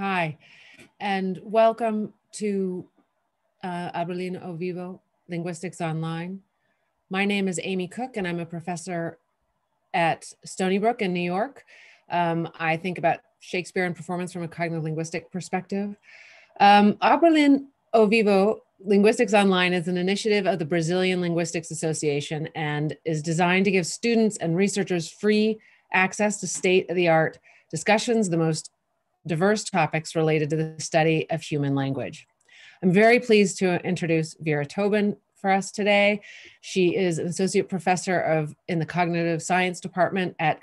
Hi, and welcome to Abril o Vivo, Linguistics Online. My name is Amy Cook, and I'm a professor at Stony Brook in New York. I think about Shakespeare and performance from a cognitive linguistic perspective. Abril o Vivo, Linguistics Online is an initiative of the Brazilian Linguistics Association and is designed to give students and researchers free access to state-of-the-art discussions, the most diverse topics related to the study of human language. I'm very pleased to introduce Vera Tobin for us today. She is an associate professor in the cognitive science department at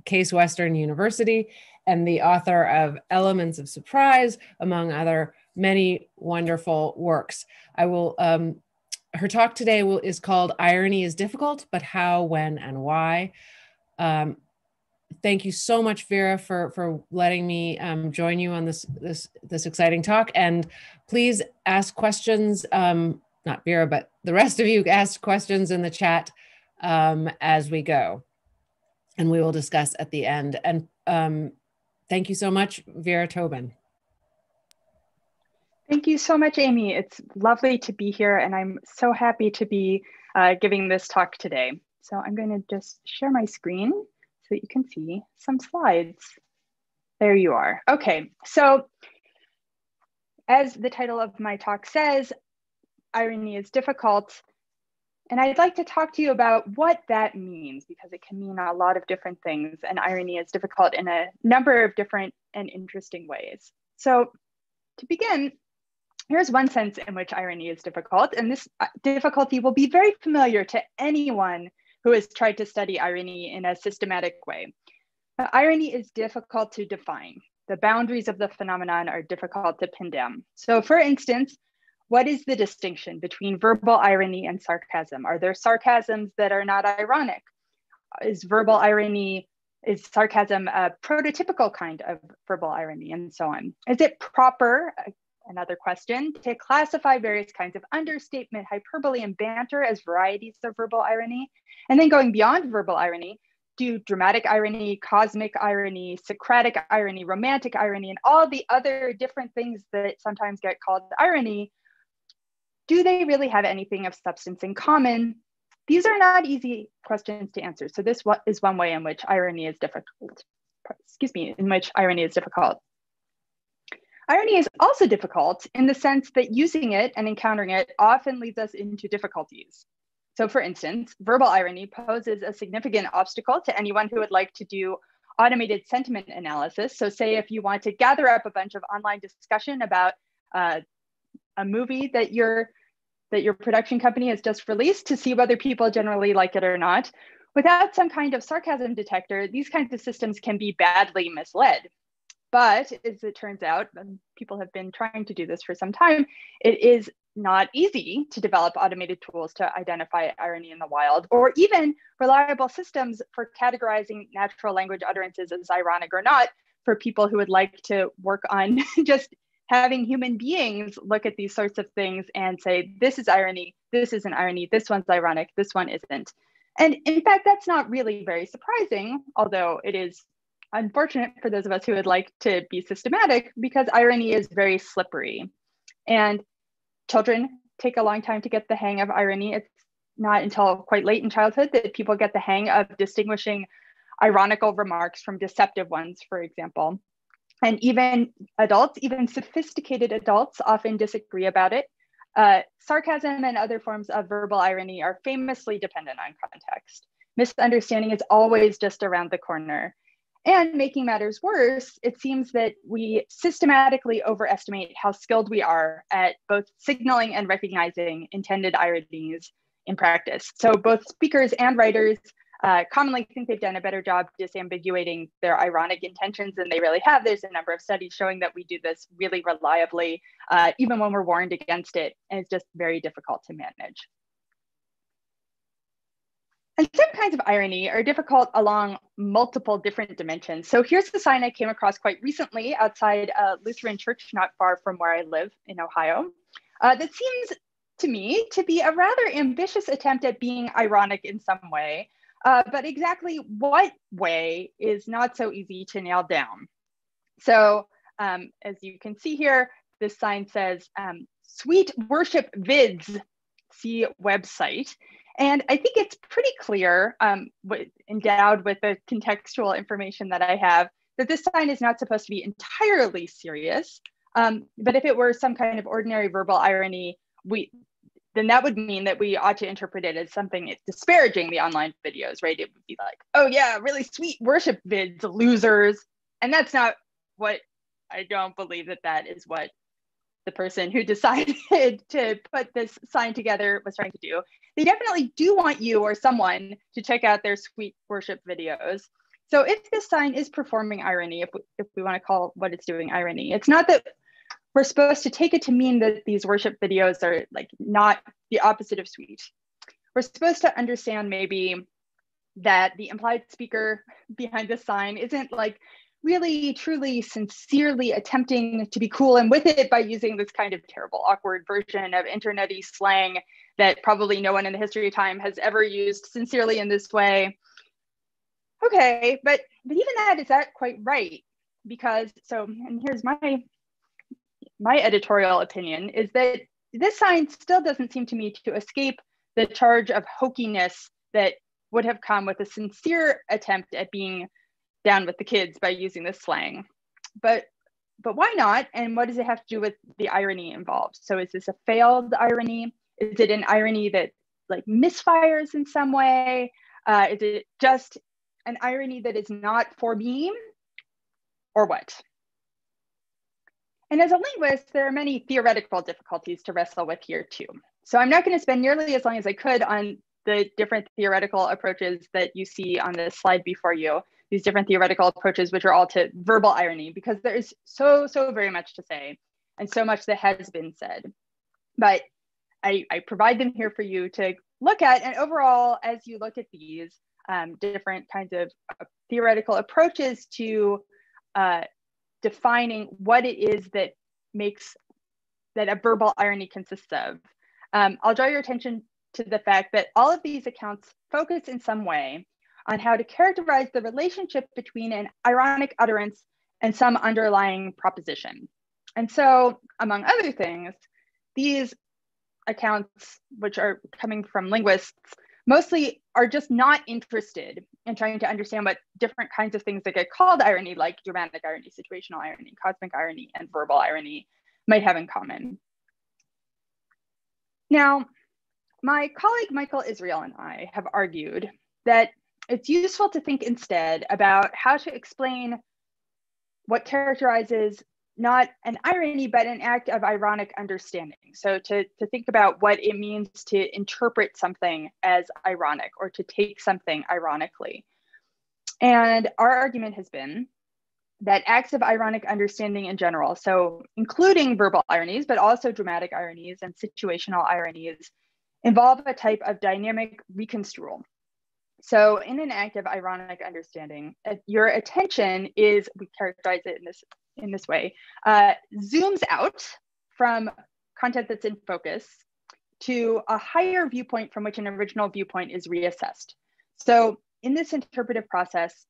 Case Western University and the author of Elements of Surprise, among other many wonderful works. Her talk today is called Irony is Difficult, but How, When, and Why. Thank you so much, Vera, for letting me join you on this exciting talk. And please ask questions, not Vera, but the rest of you ask questions in the chat as we go. And we will discuss at the end. And thank you so much, Vera Tobin. Thank you so much, Amy. It's lovely to be here, and I'm so happy to be giving this talk today. So I'm going to just share my screen so that you can see some slides. There you are. Okay, so as the title of my talk says, irony is difficult. And I'd like to talk to you about what that means, because it can mean a lot of different things, and irony is difficult in a number of different and interesting ways. So to begin, here's one sense in which irony is difficult, and this difficulty will be very familiar to anyone who has tried to study irony in a systematic way. Now, irony is difficult to define. The boundaries of the phenomenon are difficult to pin down. So for instance, what is the distinction between verbal irony and sarcasm? Are there sarcasms that are not ironic? Is sarcasm a prototypical kind of verbal irony, and so on? Is it proper, another question, to classify various kinds of understatement, hyperbole, and banter as varieties of verbal irony? And then going beyond verbal irony, do dramatic irony, cosmic irony, Socratic irony, romantic irony, and all the other different things that sometimes get called irony, do they really have anything of substance in common? These are not easy questions to answer. So this is one way in which irony is difficult. In which irony is difficult. Irony is also difficult in the sense that using it and encountering it often leads us into difficulties. So for instance, verbal irony poses a significant obstacle to anyone who would like to do automated sentiment analysis. So say if you want to gather up a bunch of online discussion about a movie that your production company has just released to see whether people generally like it or not, without some kind of sarcasm detector, these kinds of systems can be badly misled. But as it turns out, and people have been trying to do this for some time, it is not easy to develop automated tools to identify irony in the wild, or even reliable systems for categorizing natural language utterances as ironic or not for people who would like to work on just having human beings look at these sorts of things and say, this is irony, this isn't irony, this one's ironic, this one isn't. And in fact, that's not really very surprising, although it is unfortunate for those of us who would like to be systematic, because irony is very slippery. And children take a long time to get the hang of irony. It's not until quite late in childhood that people get the hang of distinguishing ironical remarks from deceptive ones, for example. And even adults, even sophisticated adults, often disagree about it. Sarcasm and other forms of verbal irony are famously dependent on context. Misunderstanding is always just around the corner. And making matters worse, it seems that we systematically overestimate how skilled we are at both signaling and recognizing intended ironies in practice. So both speakers and writers commonly think they've done a better job disambiguating their ironic intentions than they really have. There's a number of studies showing that we do this really reliably, even when we're warned against it, and it's just very difficult to manage. And some kinds of irony are difficult along multiple different dimensions. So here's the sign I came across quite recently outside a Lutheran church not far from where I live in Ohio. That seems to me to be a rather ambitious attempt at being ironic in some way, but exactly what way is not so easy to nail down. So As you can see here, this sign says, "Sweet Worship Vids, see website." And I think it's pretty clear, endowed with the contextual information that I have, that this sign is not supposed to be entirely serious. But if it were some kind of ordinary verbal irony, then that would mean that we ought to interpret it as something disparaging the online videos, right? It would be like, oh yeah, really sweet worship vids, losers. And that's not what, I don't believe that is what the person who decided to put this sign together was trying to do. They definitely do want you or someone to check out their sweet worship videos. So if this sign is performing irony, if we want to call what it's doing irony, it's not that we're supposed to take it to mean that these worship videos are like not the opposite of sweet. We're supposed to understand maybe that the implied speaker behind this sign isn't like really, truly, sincerely attempting to be cool and with it by using this kind of terrible, awkward version of internet-y slang that probably no one in the history of time has ever used sincerely in this way. Okay, but even that, is that quite right? Because, and here's my editorial opinion, is that this sign still doesn't seem to me to escape the charge of hokiness that would have come with a sincere attempt at being down with the kids by using this slang. But why not? And what does it have to do with the irony involved? So is this a failed irony? Is it an irony that like misfires in some way? Is it just an irony that is not for meme, or what? And as a linguist, there are many theoretical difficulties to wrestle with here too. So I'm not going to spend nearly as long as I could on the different theoretical approaches that you see on this slide before you, these different theoretical approaches, which are all to verbal irony, because there is so very much to say and so much that has been said. But I provide them here for you to look at. And overall, as you look at these different kinds of theoretical approaches to defining what it is that makes that a verbal irony consists of, I'll draw your attention to the fact that all of these accounts focus in some way on how to characterize the relationship between an ironic utterance and some underlying proposition. And so, among other things, these accounts, which are coming from linguists, mostly are just not interested in trying to understand what different kinds of things that get called irony, like dramatic irony, situational irony, cosmic irony, and verbal irony, might have in common. Now, my colleague Michael Israel and I have argued that it's useful to think instead about how to explain what characterizes not an irony, but an act of ironic understanding. So to think about what it means to interpret something as ironic or to take something ironically. And our argument has been that acts of ironic understanding in general, so including verbal ironies, but also dramatic ironies and situational ironies, involve a type of dynamic reconstrual. So in an act of ironic understanding, your attention is, we characterize it in this way, zooms out from content that's in focus to a higher viewpoint from which an original viewpoint is reassessed. So in this interpretive process,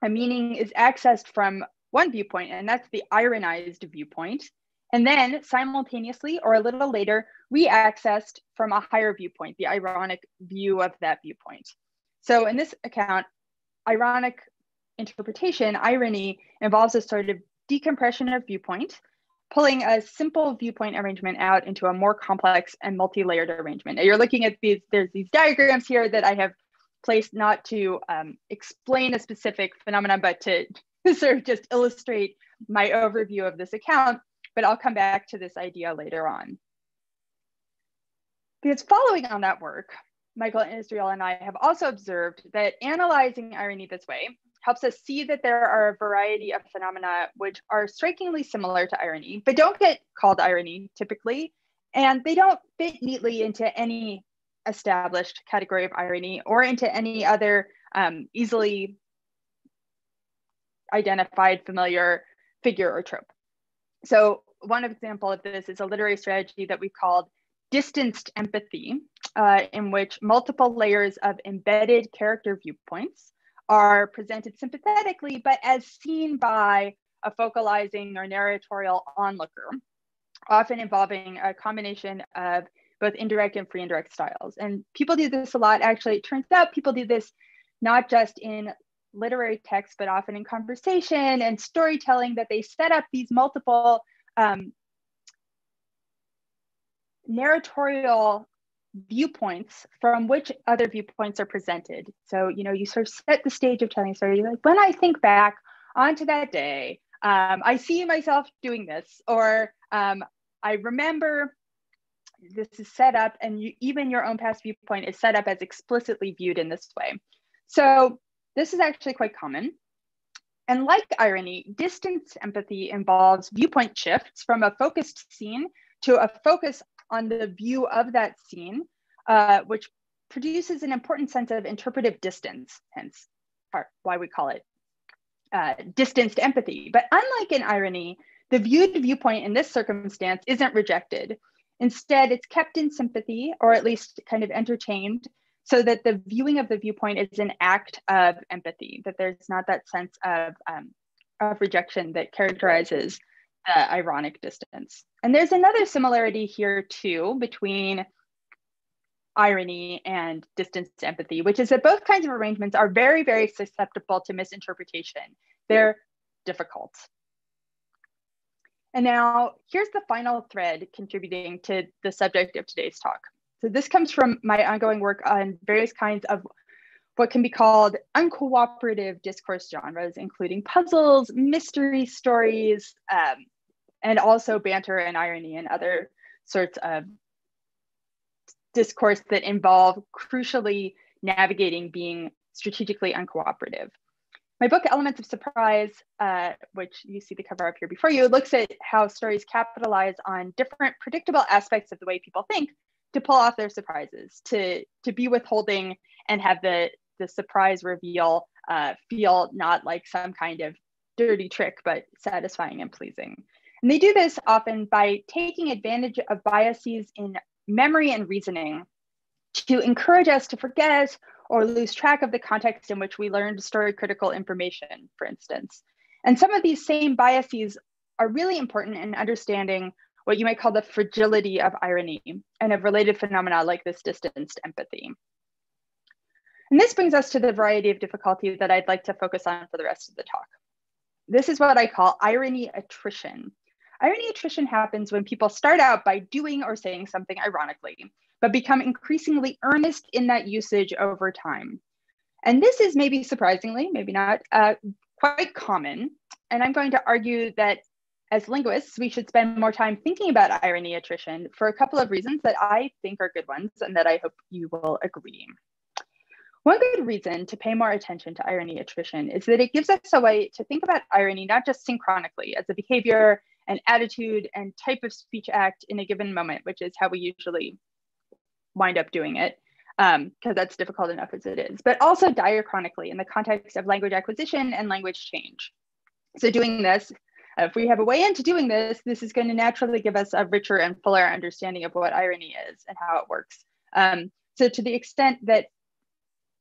a meaning is accessed from one viewpoint, and that's the ironized viewpoint, and then simultaneously or a little later, re-accessed from a higher viewpoint, the ironic view of that viewpoint. So in this account, ironic interpretation, irony, involves a sort of decompression of viewpoint, pulling a simple viewpoint arrangement out into a more complex and multi-layered arrangement. Now you're looking at there's these diagrams here that I have placed not to explain a specific phenomenon, but to sort of just illustrate my overview of this account, but I'll come back to this idea later on. Because following on that work, Michael Israel and I have also observed that analyzing irony this way helps us see that there are a variety of phenomena which are strikingly similar to irony, but don't get called irony typically, and they don't fit neatly into any established category of irony or into any other easily identified familiar figure or trope. So one example of this is a literary strategy that we've called distanced empathy, in which multiple layers of embedded character viewpoints are presented sympathetically, but as seen by a focalizing or narratorial onlooker, often involving a combination of both indirect and free indirect styles. And people do this a lot. Actually, it turns out people do this not just in literary texts, but often in conversation and storytelling, that they set up these multiple narratorial viewpoints from which other viewpoints are presented. So, you sort of set the stage of telling a story. You're like, when I think back onto that day, I see myself doing this, or I remember this is set up, and even your own past viewpoint is set up as explicitly viewed in this way. So this is actually quite common. And like irony, distance empathy involves viewpoint shifts from a focused scene to a focus on the view of that scene, which produces an important sense of interpretive distance, hence why we call it distanced empathy. But unlike in irony, the viewed viewpoint in this circumstance isn't rejected. Instead, it's kept in sympathy, or at least kind of entertained, so that the viewing of the viewpoint is an act of empathy, that there's not that sense of rejection that characterizes the ironic distance. And there's another similarity here too between irony and distanced empathy, which is that both kinds of arrangements are very, very susceptible to misinterpretation. They're difficult. And now here's the final thread contributing to the subject of today's talk. So this comes from my ongoing work on various kinds of what can be called uncooperative discourse genres, including puzzles, mystery stories, and also banter and irony and other sorts of discourse that involve crucially navigating being strategically uncooperative. My book, Elements of Surprise, which you see the cover up here before you, looks at how stories capitalize on different predictable aspects of the way people think to pull off their surprises, to be withholding and have the surprise reveal feel not like some kind of dirty trick, but satisfying and pleasing. And they do this often by taking advantage of biases in memory and reasoning to encourage us to forget or lose track of the context in which we learned story critical information, for instance. And some of these same biases are really important in understanding what you might call the fragility of irony and of related phenomena like this distanced empathy. And this brings us to the variety of difficulty that I'd like to focus on for the rest of the talk. This is what I call irony attrition. Irony attrition happens when people start out by doing or saying something ironically, but become increasingly earnest in that usage over time. And this is maybe surprisingly, maybe not, quite common. And I'm going to argue that as linguists, we should spend more time thinking about irony attrition for a couple of reasons that I think are good ones and that I hope you will agree. One good reason to pay more attention to irony attrition is that it gives us a way to think about irony not just synchronically as a behavior, an attitude, and type of speech act in a given moment, which is how we usually wind up doing it, because that's difficult enough as it is, but also diachronically in the context of language acquisition and language change. So doing this, if we have a way into doing this, this is going to naturally give us a richer and fuller understanding of what irony is and how it works. So to the extent that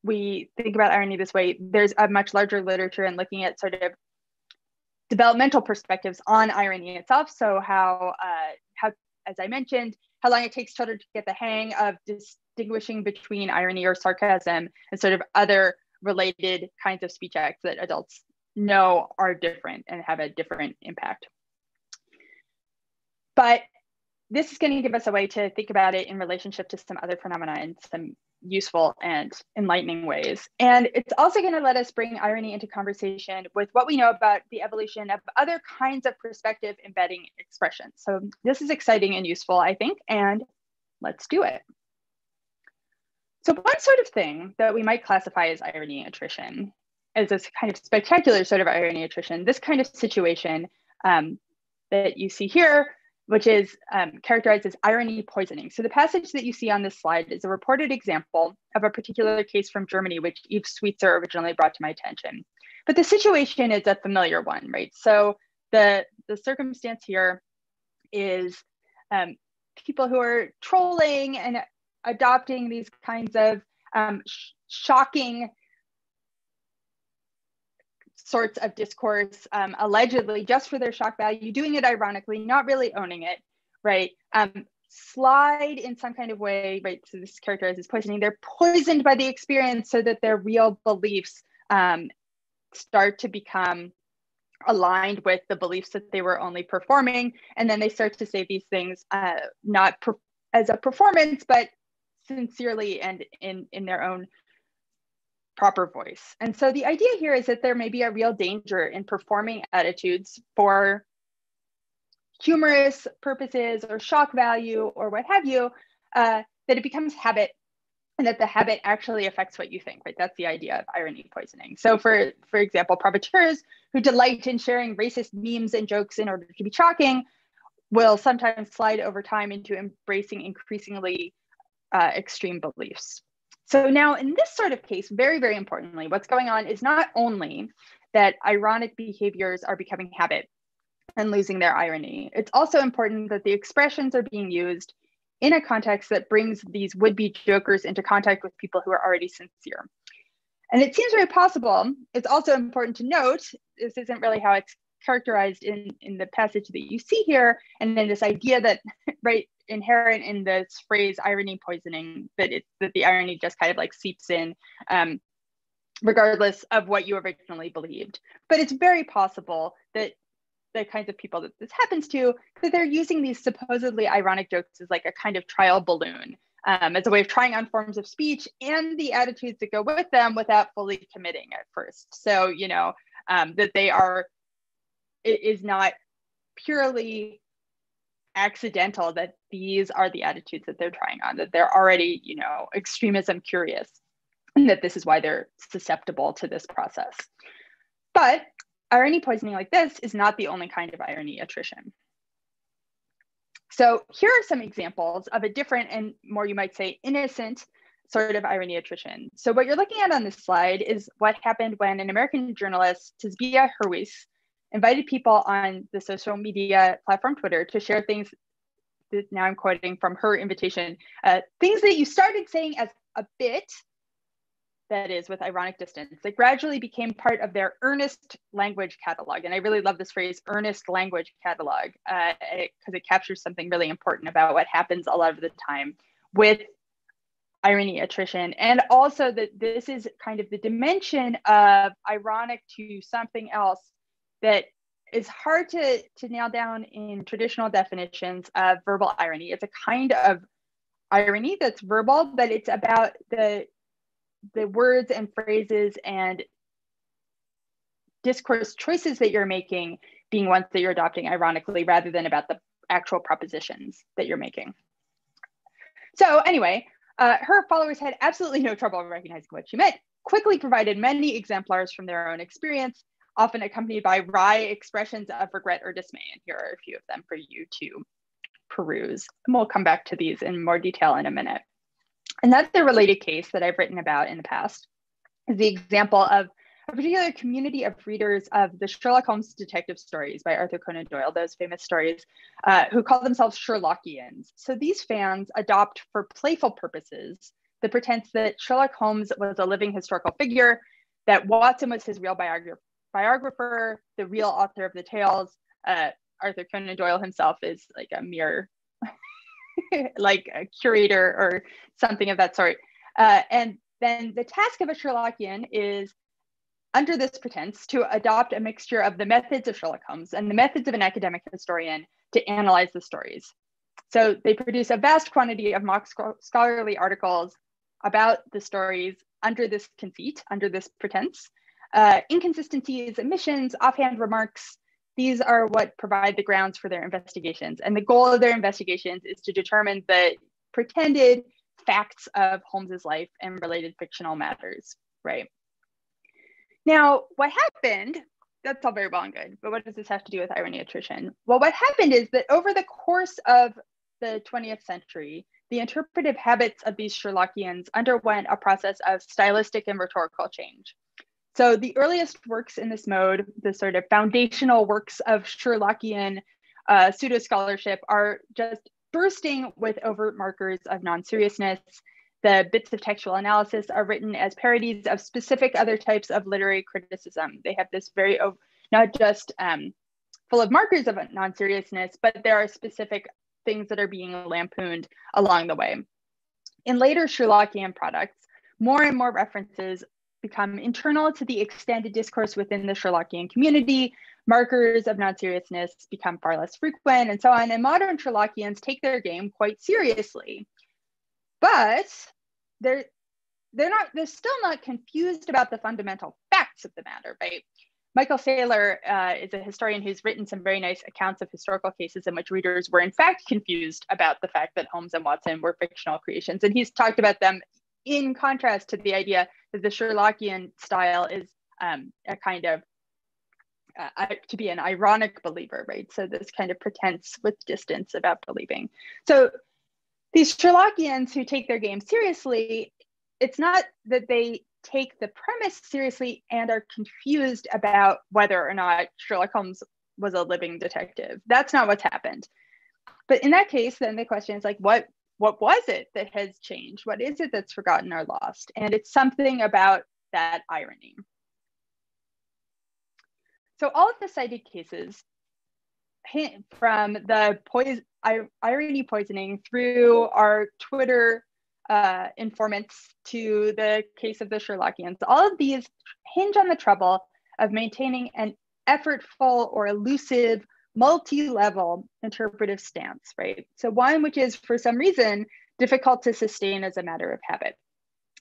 we think about irony this way, there's a much larger literature in looking at sort of developmental perspectives on irony itself. So how, as I mentioned, how long it takes children to get the hang of distinguishing between irony or sarcasm and sort of other related kinds of speech acts that adults know are different and have a different impact. But this is going to give us a way to think about it in relationship to some other phenomena in some useful and enlightening ways. And it's also going to let us bring irony into conversation with what we know about the evolution of other kinds of perspective embedding expressions. So this is exciting and useful, I think, and let's do it. So one sort of thing that we might classify as irony attrition is this kind of spectacular sort of irony attrition, this kind of situation that you see here, which is characterized as irony poisoning. So the passage that you see on this slide is a reported example of a particular case from Germany, which Yves Sweetser originally brought to my attention. But the situation is a familiar one, right? So the circumstance here is people who are trolling and adopting these kinds of shocking sorts of discourse, allegedly just for their shock value, doing it ironically, not really owning it, right? Slide in some kind of way, right? So this is characterized as poisoning. They're poisoned by the experience so that their real beliefs start to become aligned with the beliefs that they were only performing. And then they start to say these things, not as a performance, but sincerely and in their own proper voice. And so the idea here is that there may be a real danger in performing attitudes for humorous purposes or shock value or what have you, that it becomes habit, and that the habit actually affects what you think, right? That's the idea of irony poisoning. So for example, provocateurs who delight in sharing racist memes and jokes in order to be shocking will sometimes slide over time into embracing increasingly extreme beliefs. So now in this sort of case, very, very importantly, what's going on is not only that ironic behaviors are becoming habit and losing their irony, it's also important that the expressions are being used in a context that brings these would-be jokers into contact with people who are already sincere. And it seems very possible. It's also important to note, this isn't really how it's characterized in the passage that you see here, and then this idea that, right, inherent in this phrase irony poisoning, that the irony just kind of like seeps in regardless of what you originally believed. But it's very possible that the kinds of people that this happens to, that they're using these supposedly ironic jokes as like a kind of trial balloon, as a way of trying on forms of speech and the attitudes that go with them without fully committing at first. So, you know, that it is not purely accidental that these are the attitudes that they're trying on, that they're already, you know, extremism curious, and that this is why they're susceptible to this process. But irony poisoning like this is not the only kind of irony attrition. So here are some examples of a different and more, you might say, innocent sort of irony attrition. So what you're looking at on this slide is what happened when an American journalist, Tisbia Hurwitz, invited people on the social media platform Twitter to share things that, now I'm quoting from her invitation, things that you started saying as a bit, that is with ironic distance, that gradually became part of their earnest language catalog. And I really love this phrase, earnest language catalog, because it captures something really important about what happens a lot of the time with irony attrition. And also that this is kind of the dimension of ironic to something else that is hard to nail down in traditional definitions of verbal irony. It's a kind of irony that's verbal, but it's about the words and phrases and discourse choices that you're making being ones that you're adopting ironically, rather than about the actual propositions that you're making. So anyway, her followers had absolutely no trouble recognizing what she meant, quickly provided many exemplars from their own experience, often accompanied by wry expressions of regret or dismay. And here are a few of them for you to peruse. And we'll come back to these in more detail in a minute. Another related case that I've written about in the past is the example of a particular community of readers of the Sherlock Holmes detective stories by Arthur Conan Doyle, those famous stories, who call themselves Sherlockians. So these fans adopt for playful purposes the pretense that Sherlock Holmes was a living historical figure, that Watson was his real biographer, the real author of the tales. Arthur Conan Doyle himself is like a mere like a curator or something of that sort. And then the task of a Sherlockian is, under this pretense, to adopt a mixture of the methods of Sherlock Holmes and the methods of an academic historian to analyze the stories. So they produce a vast quantity of mock scholarly articles about the stories under this conceit, under this pretense. Inconsistencies, omissions, offhand remarks, these are what provide the grounds for their investigations. And the goal of their investigations is to determine the pretended facts of Holmes's life and related fictional matters, right? Now, what happened, that's all very well and good, but what does this have to do with irony attrition? Well, what happened is that over the course of the 20th century, the interpretive habits of these Sherlockians underwent a process of stylistic and rhetorical change. So the earliest works in this mode, the sort of foundational works of Sherlockian pseudo-scholarship, are just bursting with overt markers of non-seriousness. the bits of textual analysis are written as parodies of specific other types of literary criticism. They have this very, not just full of markers of non-seriousness, but there are specific things that are being lampooned along the way. In later Sherlockian products, more and more references become internal to the extended discourse within the Sherlockian community. Markers of non-seriousness become far less frequent and so on. And modern Sherlockians take their game quite seriously. But they're still not confused about the fundamental facts of the matter, right? Michael Saylor is a historian who's written some very nice accounts of historical cases in which readers were in fact confused about the fact that Holmes and Watson were fictional creations. And he's talked about them in contrast to the idea that the Sherlockian style is a kind of, to be an ironic believer, right? So this kind of pretense with distance about believing. So these Sherlockians who take their game seriously, it's not that they take the premise seriously and are confused about whether or not Sherlock Holmes was a living detective. That's not what's happened. But in that case, then the question is like, what was it that has changed? What is it that's forgotten or lost? And it's something about that irony. So all of the cited cases, from the irony poisoning through our Twitter informants to the case of the Sherlockians, all of these hinge on the trouble of maintaining an effortful or elusive multi-level interpretive stance, right? So one which is for some reason difficult to sustain as a matter of habit.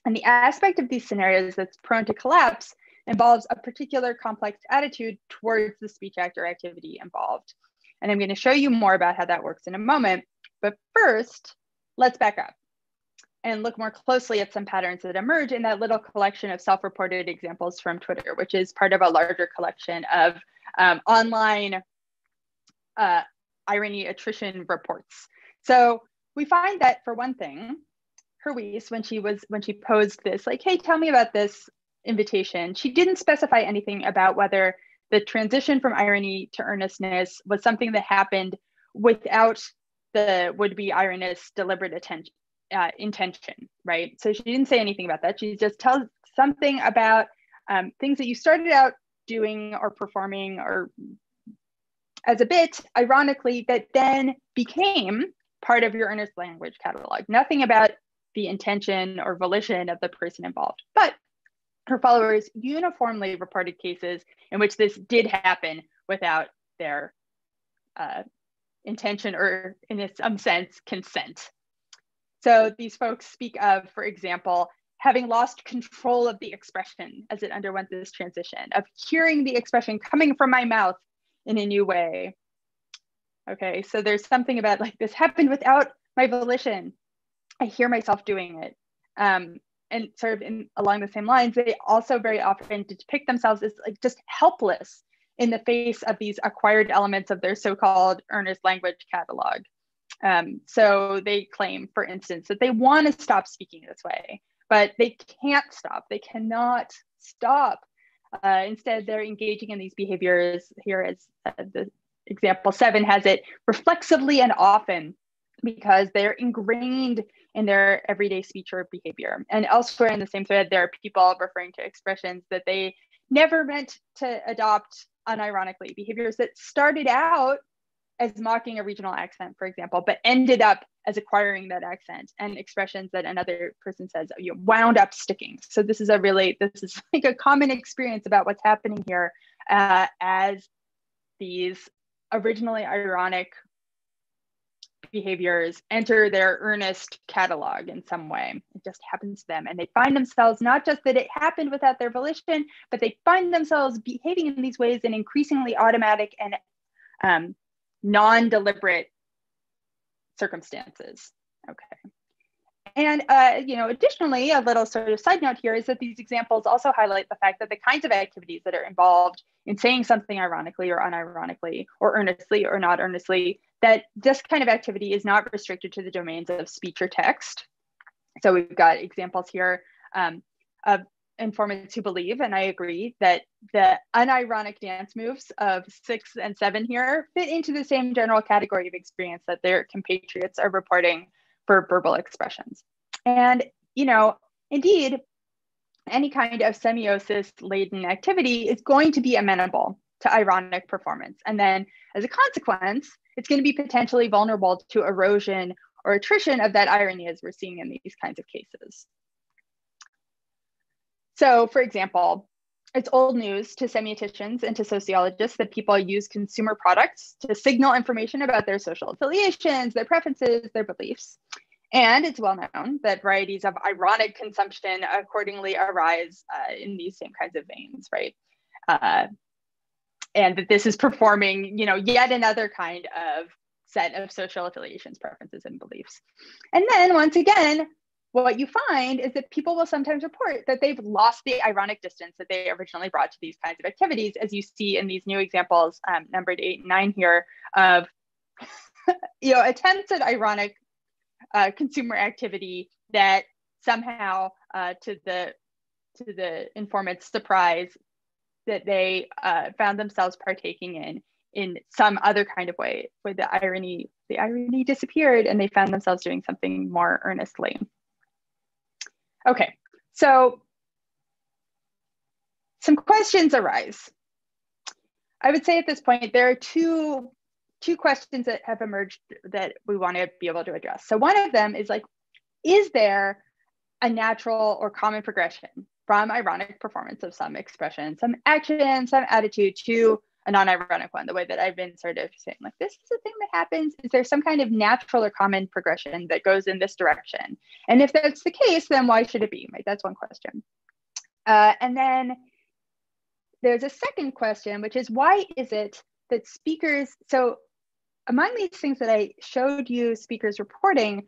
And the aspect of these scenarios that's prone to collapse involves a particular complex attitude towards the speech act or activity involved. And I'm going to show you more about how that works in a moment. But first, let's back up and look more closely at some patterns that emerge in that little collection of self-reported examples from Twitter, which is part of a larger collection of online irony attrition reports. So we find that, for one thing, Herwes, when she posed this, like, hey, tell me about this invitation, she didn't specify anything about whether the transition from irony to earnestness was something that happened without the would-be ironist's deliberate intention, right? So she didn't say anything about that. She just tells something about things that you started out doing or performing or as a bit, ironically, that then became part of your earnest language catalog. Nothing about the intention or volition of the person involved. But her followers uniformly reported cases in which this did happen without their intention or, in some sense, consent. So these folks speak of, for example, having lost control of the expression as it underwent this transition, of hearing the expression coming from my mouth in a new way. Okay, so there's something about like this happened without my volition. I hear myself doing it. And sort of along the same lines, they also very often depict themselves as like just helpless in the face of these acquired elements of their so-called earnest language catalog. So they claim, for instance, that they want to stop speaking this way, but they can't stop. They cannot stop. Instead, they're engaging in these behaviors here, as the example 7 has it, reflexively and often, because they're ingrained in their everyday speech or behavior. And elsewhere in the same thread, there are people referring to expressions that they never meant to adopt unironically, behaviors that started out as mocking a regional accent, for example, but ended up as acquiring that accent, and expressions that another person says, you wound up sticking. So this is like a common experience about what's happening here as these originally ironic behaviors enter their earnest catalog in some way. It just happens to them. And they find themselves, not just that it happened without their volition, but they find themselves behaving in these ways in increasingly automatic and non-deliberate circumstances. Okay. And additionally, a little sort of side note here is that these examples also highlight the fact that the kinds of activities that are involved in saying something ironically or unironically or earnestly or not earnestly, that this kind of activity is not restricted to the domains of speech or text. So we've got examples here of informants who believe, and I agree, that the unironic dance moves of 6 and 7 here fit into the same general category of experience that their compatriots are reporting for verbal expressions. And indeed, any kind of semiosis-laden activity is going to be amenable to ironic performance. And then as a consequence, it's going to be potentially vulnerable to erosion or attrition of that irony, as we're seeing in these kinds of cases. So for example, it's old news to semioticians and to sociologists that people use consumer products to signal information about their social affiliations, their preferences, their beliefs. And it's well known that varieties of ironic consumption accordingly arise in these same kinds of veins, right? And that this is performing, yet another kind of set of social affiliations, preferences, and beliefs. And then once again, what you find is that people will sometimes report that they've lost the ironic distance that they originally brought to these kinds of activities, as you see in these new examples, numbered 8 and 9 here, of attempts at ironic consumer activity that somehow, to the informant's surprise, that they found themselves partaking in some other kind of way, where the irony disappeared and they found themselves doing something more earnestly. Okay, so some questions arise. I would say at this point, there are two questions that have emerged that we want to be able to address. So one of them is like, is there a natural or common progression from ironic performance of some expression, some action, some attitude to a non-ironic one, the way that I've been sort of saying, like, this is a thing that happens. Is there some kind of natural or common progression that goes in this direction? And if that's the case, then why should it be, right? That's one question. And then there's a second question, which is, why is it that speakers, so among these things that I showed you speakers reporting,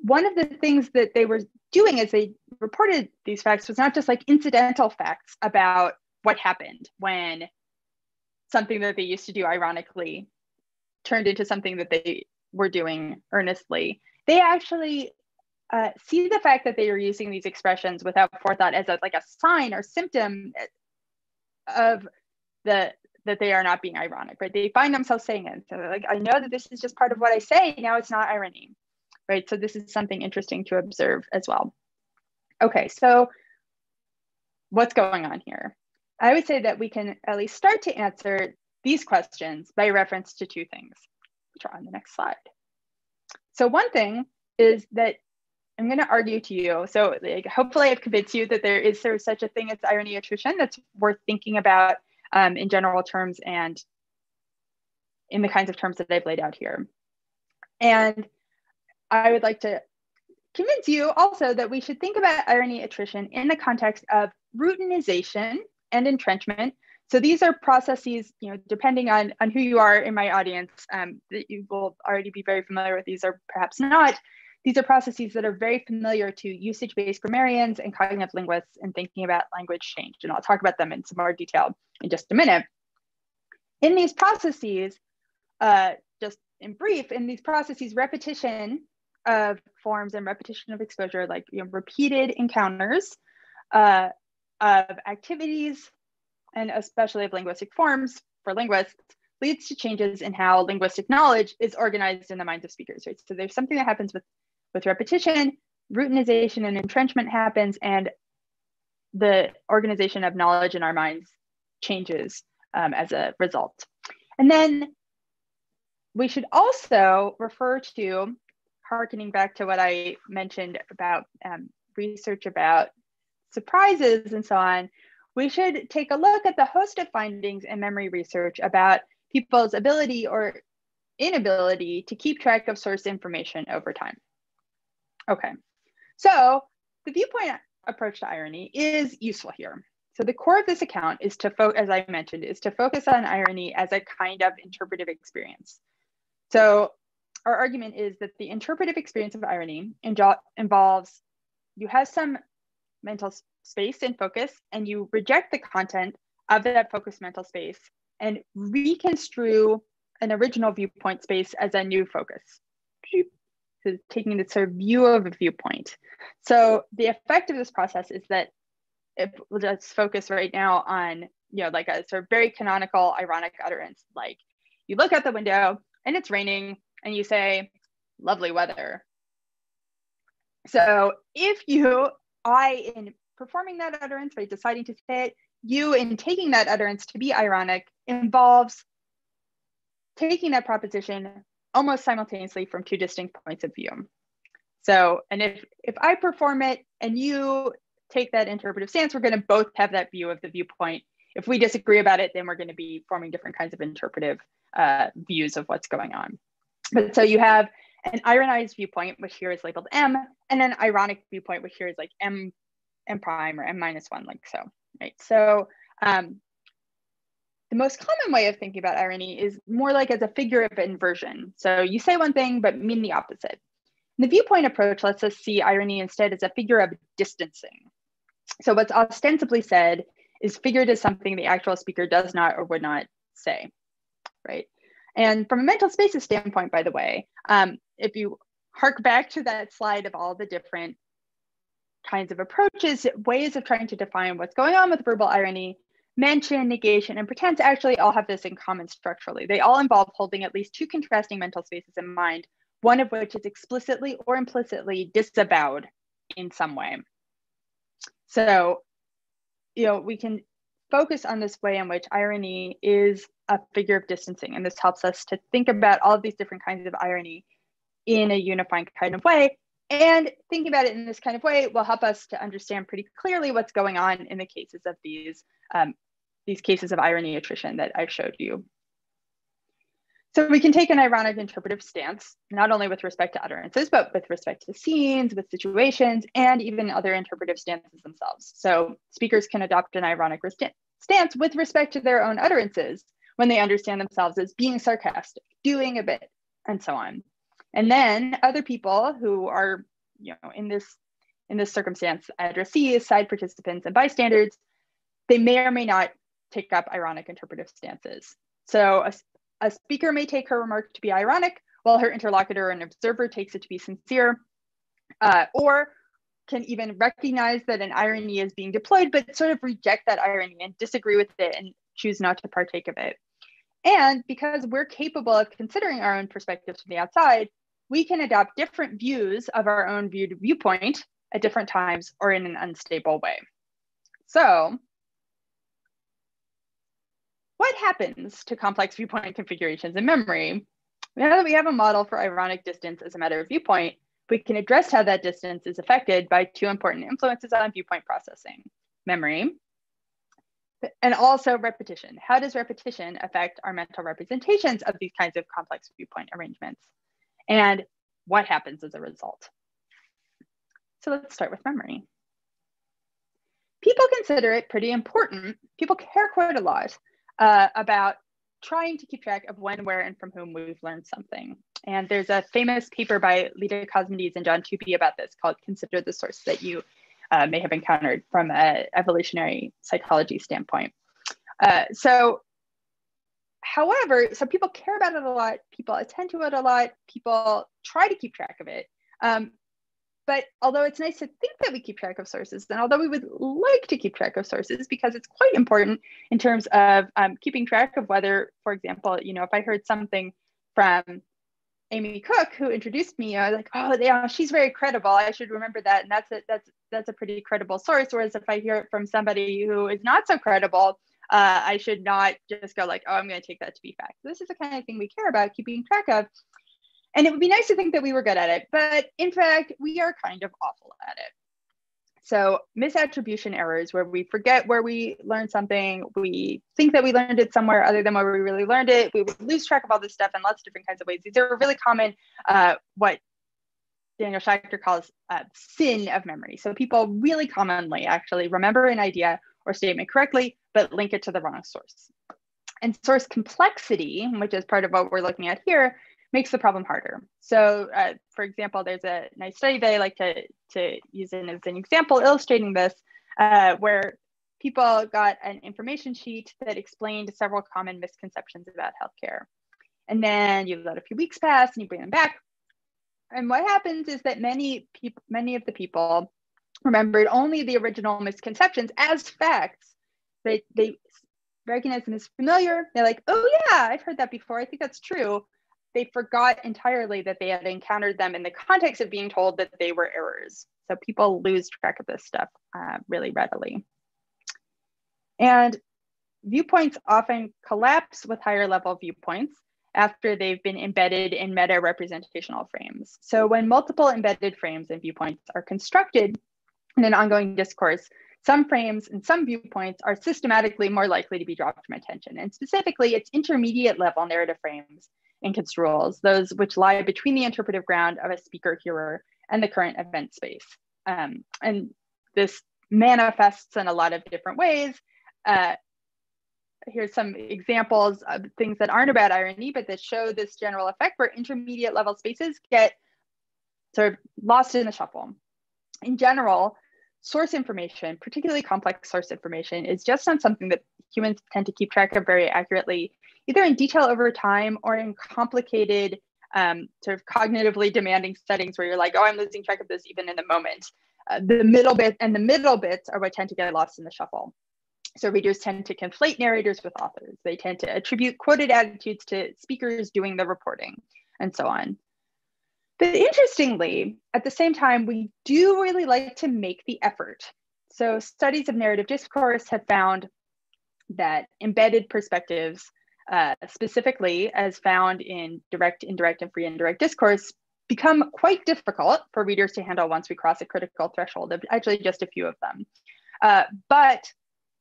one of the things that they were doing as they reported these facts was not just like incidental facts about what happened when something that they used to do ironically turned into something that they were doing earnestly. They actually see the fact that they are using these expressions without forethought as like a sign or symptom of that they are not being ironic, right? They find themselves saying it. So like, I know that this is just part of what I say, now it's not irony, right? So this is something interesting to observe as well. Okay, so what's going on here? I would say that we can at least start to answer these questions by reference to two things, which are on the next slide. So one thing is that I'm going to argue to you, so like, hopefully I've convinced you that there is such a thing as irony attrition that's worth thinking about in general terms and in the kinds of terms that I've laid out here. And I would like to convince you also that we should think about irony attrition in the context of routinization and entrenchment. So these are processes, depending on who you are in my audience, that you will already be very familiar with these or perhaps not. These are processes that are very familiar to usage-based grammarians and cognitive linguists in thinking about language change. And I'll talk about them in some more detail in just a minute. In these processes, just in brief, in these processes, repetition of forms and repetition of exposure, like repeated encounters of activities, and especially of linguistic forms for linguists, leads to changes in how linguistic knowledge is organized in the minds of speakers, right? So there's something that happens with repetition, routinization and entrenchment happens, and the organization of knowledge in our minds changes as a result. And then we should also refer to, harkening back to what I mentioned about research about surprises and so on, we should take a look at the host of findings in memory research about people's ability or inability to keep track of source information over time. Okay, so the viewpoint approach to irony is useful here. So the core of this account is to, as I mentioned, is to focus on irony as a kind of interpretive experience. So our argument is that the interpretive experience of irony involves, you have some mental space and focus, and you reject the content of that focused mental space and reconstrue an original viewpoint space as a new focus. So taking the sort of view of a viewpoint. So the effect of this process is that we'll just focus right now on, like a sort of very canonical ironic utterance. Like you look out the window and it's raining and you say, lovely weather. So if I, in performing that utterance, by deciding to say it, you, in taking that utterance to be ironic, involves taking that proposition almost simultaneously from two distinct points of view. So, and if I perform it and you take that interpretive stance, we're going to both have that view of the viewpoint. If we disagree about it, then we're going to be forming different kinds of interpretive views of what's going on. But so you have an ironized viewpoint, which here is labeled M, and an ironic viewpoint, which here is like M prime or M minus one, like so, right? So the most common way of thinking about irony is more like as a figure of inversion. So you say one thing, but mean the opposite. The viewpoint approach lets us see irony instead as a figure of distancing. So what's ostensibly said is figured as something the actual speaker does not or would not say, right? And from a mental spaces standpoint, by the way, if you hark back to that slide of all the different kinds of approaches, ways of trying to define what's going on with verbal irony, mention, negation, and pretense actually all have this in common structurally. They all involve holding at least two contrasting mental spaces in mind, one of which is explicitly or implicitly disavowed in some way. So, we can focus on this way in which irony is a figure of distancing, and this helps us to think about all of these different kinds of irony in a unifying kind of way. And thinking about it in this kind of way will help us to understand pretty clearly what's going on in the cases of these cases of irony attrition that I showed you. So we can take an ironic interpretive stance, not only with respect to utterances, but with respect to scenes, with situations, and even other interpretive stances themselves. So speakers can adopt an ironic stance with respect to their own utterances when they understand themselves as being sarcastic, doing a bit, and so on. And then other people who are, in this circumstance, addressees, side participants, and bystanders, they may or may not take up ironic interpretive stances. So a speaker may take her remark to be ironic, while her interlocutor and observer takes it to be sincere, or can even recognize that an irony is being deployed, but sort of reject that irony and disagree with it and choose not to partake of it. And because we're capable of considering our own perspectives from the outside, we can adopt different views of our own viewpoint at different times or in an unstable way. So, what happens to complex viewpoint configurations in memory? Now that we have a model for ironic distance as a matter of viewpoint, we can address how that distance is affected by two important influences on viewpoint processing: memory and also repetition. How does repetition affect our mental representations of these kinds of complex viewpoint arrangements? And what happens as a result? So let's start with memory. People consider it pretty important. People care quite a lot about trying to keep track of when, where, and from whom we've learned something. And there's a famous paper by Lita Cosmides and John Toopi about this called Consider the Source that you may have encountered from an evolutionary psychology standpoint. However, people care about it a lot, people attend to it a lot, people try to keep track of it. But although it's nice to think that we keep track of sources, and although we would like to keep track of sources because it's quite important in terms of keeping track of whether, for example, if I heard something from Amy Cook, who introduced me, I was like, oh, yeah, she's very credible, I should remember that, and that's a pretty credible source. Whereas if I hear it from somebody who is not so credible, I should not just go like, oh, I'm going to take that to be fact. This is the kind of thing we care about keeping track of. And it would be nice to think that we were good at it, but in fact, we are kind of awful at it. So misattribution errors, where we forget where we learned something, we think that we learned it somewhere other than where we really learned it, we would lose track of all this stuff in lots of different kinds of ways. These are really common, what Daniel Schacter calls sin of memory. So people really commonly actually remember an idea or statement correctly, but link it to the wrong source. And source complexity, which is part of what we're looking at here, makes the problem harder. So for example, there's a nice study that I like to use as an example illustrating this, where people got an information sheet that explained several common misconceptions about healthcare. And then you let a few weeks pass and you bring them back. And what happens is that many of the people remembered only the original misconceptions as facts. They recognize them as familiar. They're like, oh yeah, I've heard that before, I think that's true. they forgot entirely that they had encountered them in the context of being told that they were errors. So people lose track of this stuff really readily. And viewpoints often collapse with higher level viewpoints after they've been embedded in meta representational frames. So when multiple embedded frames and viewpoints are constructed in an ongoing discourse, some frames and some viewpoints are systematically more likely to be dropped from attention. And specifically, it's intermediate level narrative frames and construals, those which lie between the interpretive ground of a speaker-hearer and the current event space. And this manifests in a lot of different ways. Here's some examples of things that aren't about irony, but that show this general effect where intermediate level spaces get sort of lost in the shuffle. In general, source information, particularly complex source information, is just not something that humans tend to keep track of very accurately, either in detail over time or in complicated, sort of cognitively demanding settings where you're like, oh, I'm losing track of this even in the moment. The middle bits are what tend to get lost in the shuffle. So readers tend to conflate narrators with authors. They tend to attribute quoted attitudes to speakers doing the reporting, and so on. But interestingly, at the same time, we do really like to make the effort. So studies of narrative discourse have found that embedded perspectives, specifically as found in direct, indirect, and free indirect discourse, become quite difficult for readers to handle once we cross a critical threshold of actually just a few of them.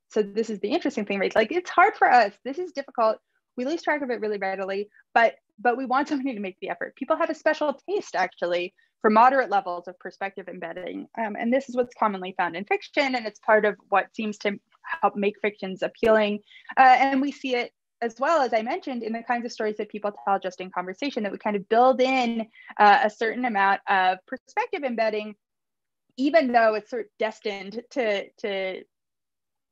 So this is the interesting thing, right? Like, it's hard for us. This is difficult. We lose track of it really readily, but we want somebody to make the effort. People have a special taste, actually, for moderate levels of perspective embedding. And this is what's commonly found in fiction, and it's part of what seems to help make fictions appealing. And we see it as well, as I mentioned, in the kinds of stories that people tell just in conversation, that we kind of build in a certain amount of perspective embedding, even though it's sort of destined to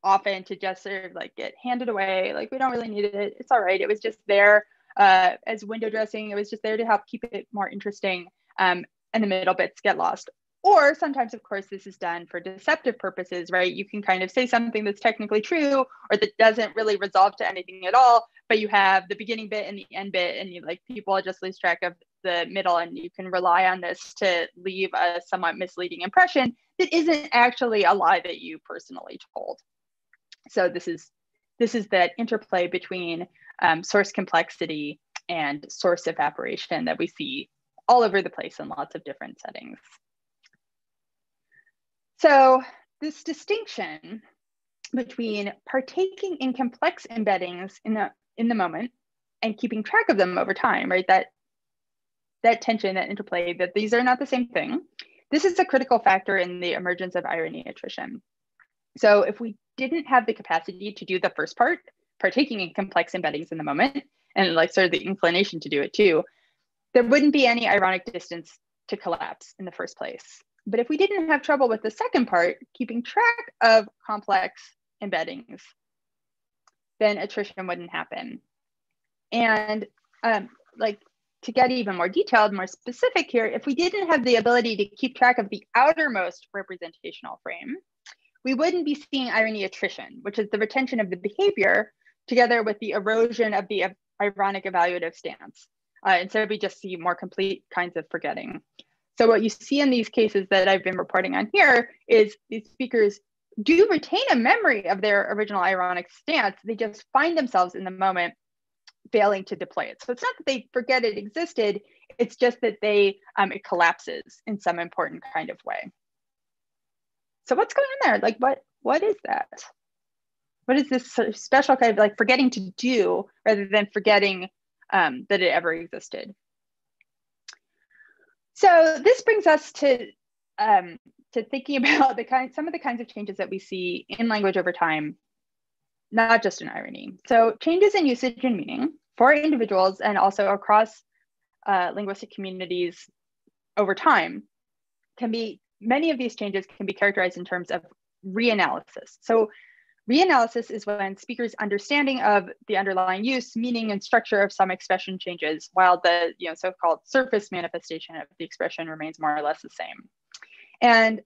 often to just sort of like get handed away. Like, we don't really need it. It's all right. It was just there as window dressing. It was just there to help keep it more interesting. And the middle bits get lost. Or sometimes, of course, this is done for deceptive purposes, right? You can kind of say something that's technically true or that doesn't really resolve to anything at all, but you have the beginning bit and the end bit, and you, like, people just lose track of the middle, and you can rely on this to leave a somewhat misleading impression that isn't actually a lie that you personally told. So this is that interplay between source complexity and source evaporation that we see all over the place in lots of different settings. So this distinction between partaking in complex embeddings in the moment and keeping track of them over time, right? That tension, that interplay, that these are not the same thing. This is a critical factor in the emergence of irony attrition. So if we didn't have the capacity to do the first part, partaking in complex embeddings in the moment, and like sort of the inclination to do it too, there wouldn't be any ironic distance to collapse in the first place. But if we didn't have trouble with the second part, keeping track of complex embeddings, then attrition wouldn't happen. And like, to get even more detailed, more specific here, if we didn't have the ability to keep track of the outermost representational frame, we wouldn't be seeing irony attrition, which is the retention of the behavior together with the erosion of the ironic evaluative stance. Instead, we just see more complete kinds of forgetting. So what you see in these cases that I've been reporting on here is these speakers do retain a memory of their original ironic stance. They just find themselves in the moment failing to deploy it. So it's not that they forget it existed, it's just that it collapses in some important kind of way. So what's going on there? Like, what is that? What is this sort of special kind of like forgetting to do rather than forgetting that it ever existed? So this brings us to thinking about some of the kinds of changes that we see in language over time, not just in irony. So changes in usage and meaning for individuals and also across linguistic communities over time many of these changes can be characterized in terms of reanalysis. So reanalysis is when speakers' understanding of the underlying use, meaning, and structure of some expression changes, while the so-called surface manifestation of the expression remains more or less the same. And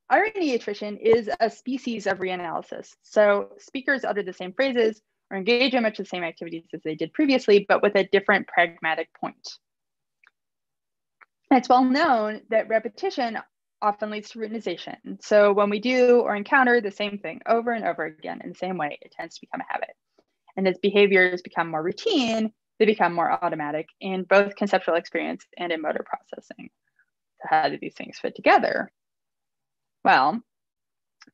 irony attrition is a species of reanalysis. So speakers utter the same phrases or engage in much the same activities as they did previously, but with a different pragmatic point. And it's well known that repetition often leads to routinization. So when we do or encounter the same thing over and over again in the same way, it tends to become a habit. And as behaviors become more routine, they become more automatic in both conceptual experience and in motor processing. So how do these things fit together? Well,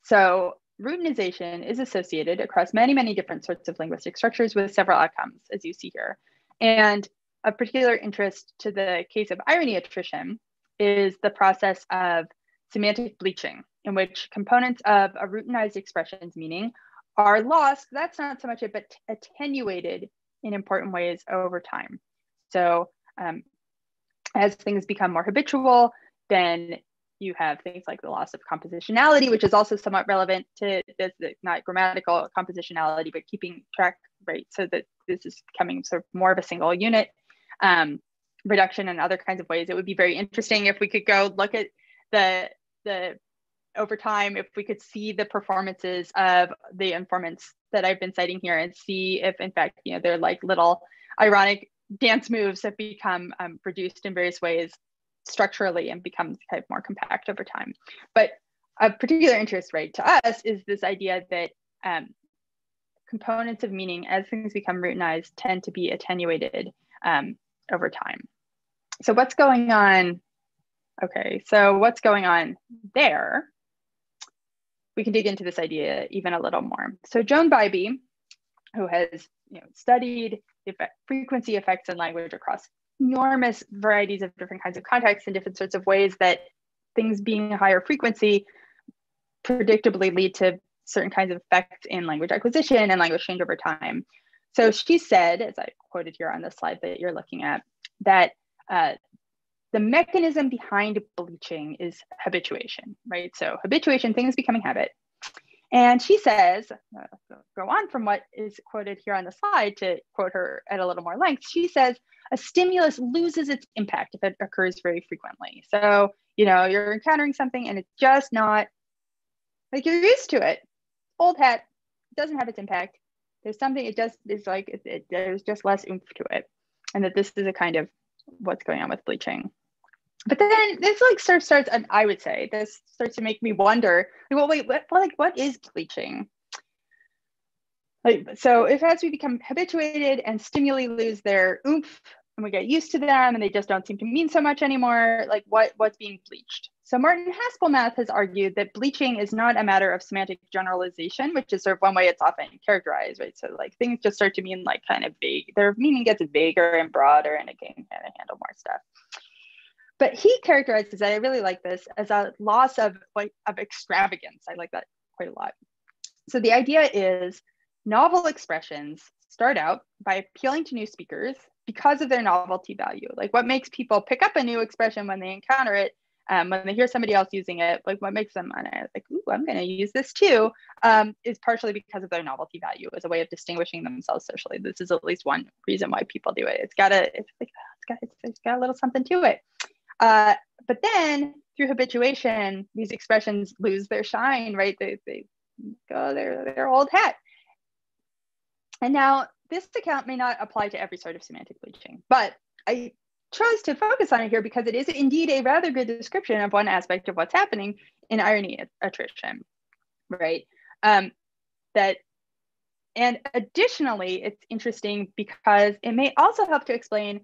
so routinization is associated across many, many different sorts of linguistic structures with several outcomes, as you see here. And of particular interest to the case of irony attrition is the process of semantic bleaching, in which components of a routinized expression's meaning are lost. That's not so much it, but attenuated in important ways over time. So as things become more habitual, then you have things like the loss of compositionality, which is also somewhat relevant to this, not grammatical compositionality, but keeping track, right? So that this is becoming sort of more of a single unit. Reduction in other kinds of ways. It would be very interesting if we could go look at the over time, if we could see the performances of the informants that I've been citing here and see if in fact, you know, they're like little ironic dance moves that become reduced in various ways structurally and become kind of more compact over time. But of particular interest, right, to us is this idea that components of meaning as things become routinized tend to be attenuated over time. So what's going on? Okay, so what's going on there? We can dig into this idea even a little more. So Joan Bybee, who has studied frequency effects in language across enormous varieties of different kinds of contexts and different sorts of ways that things being higher frequency predictably lead to certain kinds of effects in language acquisition and language change over time. So she said, as I quoted here on the slide that you're looking at, that the mechanism behind bleaching is habituation, right? So habituation, things becoming habit. And she says, go on from what is quoted here on the slide to quote her at a little more length. She says, a stimulus loses its impact if it occurs very frequently. So, you're encountering something and it's just not, like you're used to it. Old hat, doesn't have its impact. There's something, it just is like, there's just less oomph to it. And that this is a kind of what's going on with bleaching. But then this starts, and I would say this starts to make me wonder, well, wait, what is bleaching? So if as we become habituated and stimuli lose their oomph and we get used to them and they just don't seem to mean so much anymore, like what's being bleached? So Martin Haspelmath has argued that bleaching is not a matter of semantic generalization, which is sort of one way it's often characterized, right? So like things just start to mean like kind of vague, their meaning gets vaguer and broader and it can kind of handle more stuff. But he characterizes that, I really like this, as a loss of extravagance. I like that quite a lot. So the idea is novel expressions start out by appealing to new speakers because of their novelty value. Like what makes people pick up a new expression when they encounter it, when they hear somebody else using it, like what makes them like, ooh, I'm going to use this too, is partially because of their novelty value as a way of distinguishing themselves socially. This is at least one reason why people do it. It's got a little something to it. But then through habituation, these expressions lose their shine, right? They go their old hat. And now this account may not apply to every sort of semantic bleaching, but I chose to focus on it here because it is indeed a rather good description of one aspect of what's happening in irony attrition, right? And additionally, it's interesting because it may also help to explain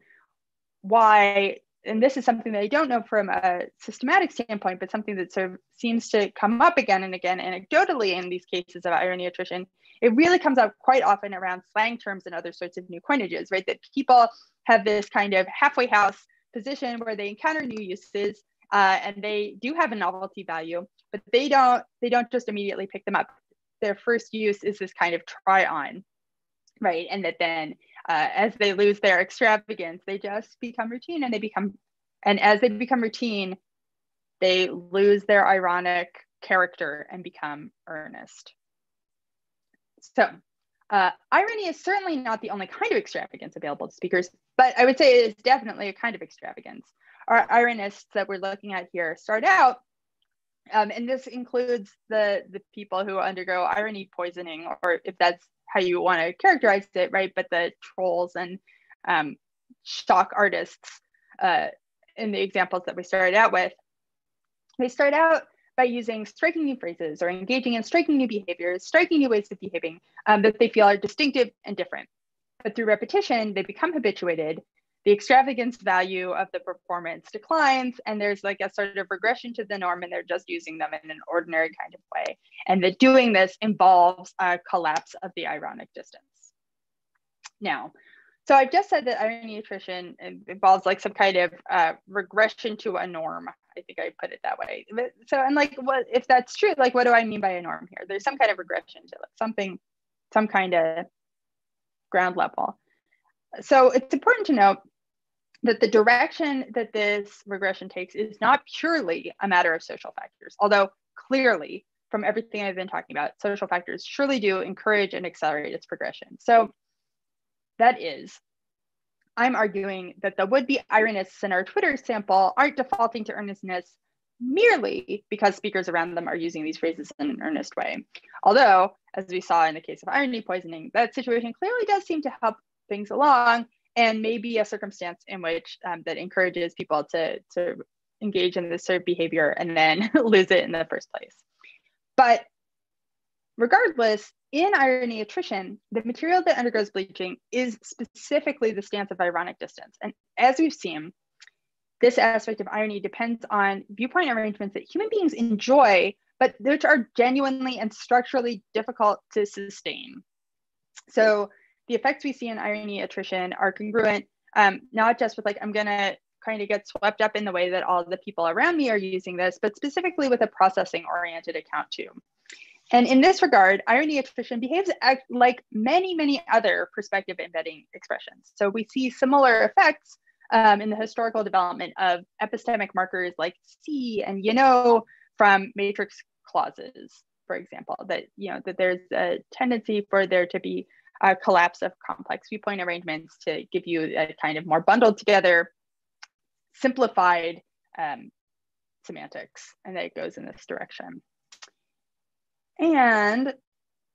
why, and this is something that I don't know from a systematic standpoint, but something that sort of seems to come up again and again anecdotally in these cases of irony attrition. It really comes up quite often around slang terms and other sorts of new coinages, right? That people have this kind of halfway house position where they encounter new uses and they do have a novelty value, but they don't just immediately pick them up. Their first use is this kind of try on, right? And that then as they lose their extravagance, they just become routine and as they become routine, they lose their ironic character and become earnest. So irony is certainly not the only kind of extravagance available to speakers, but I would say it is definitely a kind of extravagance. Our ironists that we're looking at here start out And this includes the people who undergo irony poisoning, or if that's how you want to characterize it, right? But the trolls and shock artists in the examples that we started out with, they start out by using striking new phrases or engaging in striking new behaviors, striking new ways of behaving that they feel are distinctive and different. But through repetition, they become habituated. The extravagance value of the performance declines, and there's like a sort of regression to the norm, and they're just using them in an ordinary kind of way. And that doing this involves a collapse of the ironic distance. Now, so I've just said that irony attrition involves like some kind of regression to a norm. I think I put it that way. So, and like, what if that's true? Like, what do I mean by a norm here? There's some kind of regression to like something, some kind of ground level. So it's important to note that the direction that this regression takes is not purely a matter of social factors, although clearly from everything I've been talking about, social factors surely do encourage and accelerate its progression. So that is, I'm arguing that the would-be ironists in our Twitter sample aren't defaulting to earnestness merely because speakers around them are using these phrases in an earnest way. Although, as we saw in the case of irony poisoning, that situation clearly does seem to help things along, and maybe a circumstance in which that encourages people to engage in this sort of behavior and then lose it in the first place. But regardless, in irony attrition, the material that undergoes bleaching is specifically the stance of ironic distance. And as we've seen, this aspect of irony depends on viewpoint arrangements that human beings enjoy, but which are genuinely and structurally difficult to sustain. So the effects we see in irony attrition are congruent, not just with like, I'm gonna kind of get swept up in the way that all the people around me are using this, but specifically with a processing oriented account too. And in this regard, irony attrition behaves like many, many other perspective embedding expressions. So we see similar effects in the historical development of epistemic markers like see and from matrix clauses, for example, that that there's a tendency for there to be a collapse of complex viewpoint arrangements to give you a kind of more bundled together, simplified semantics, and that it goes in this direction. And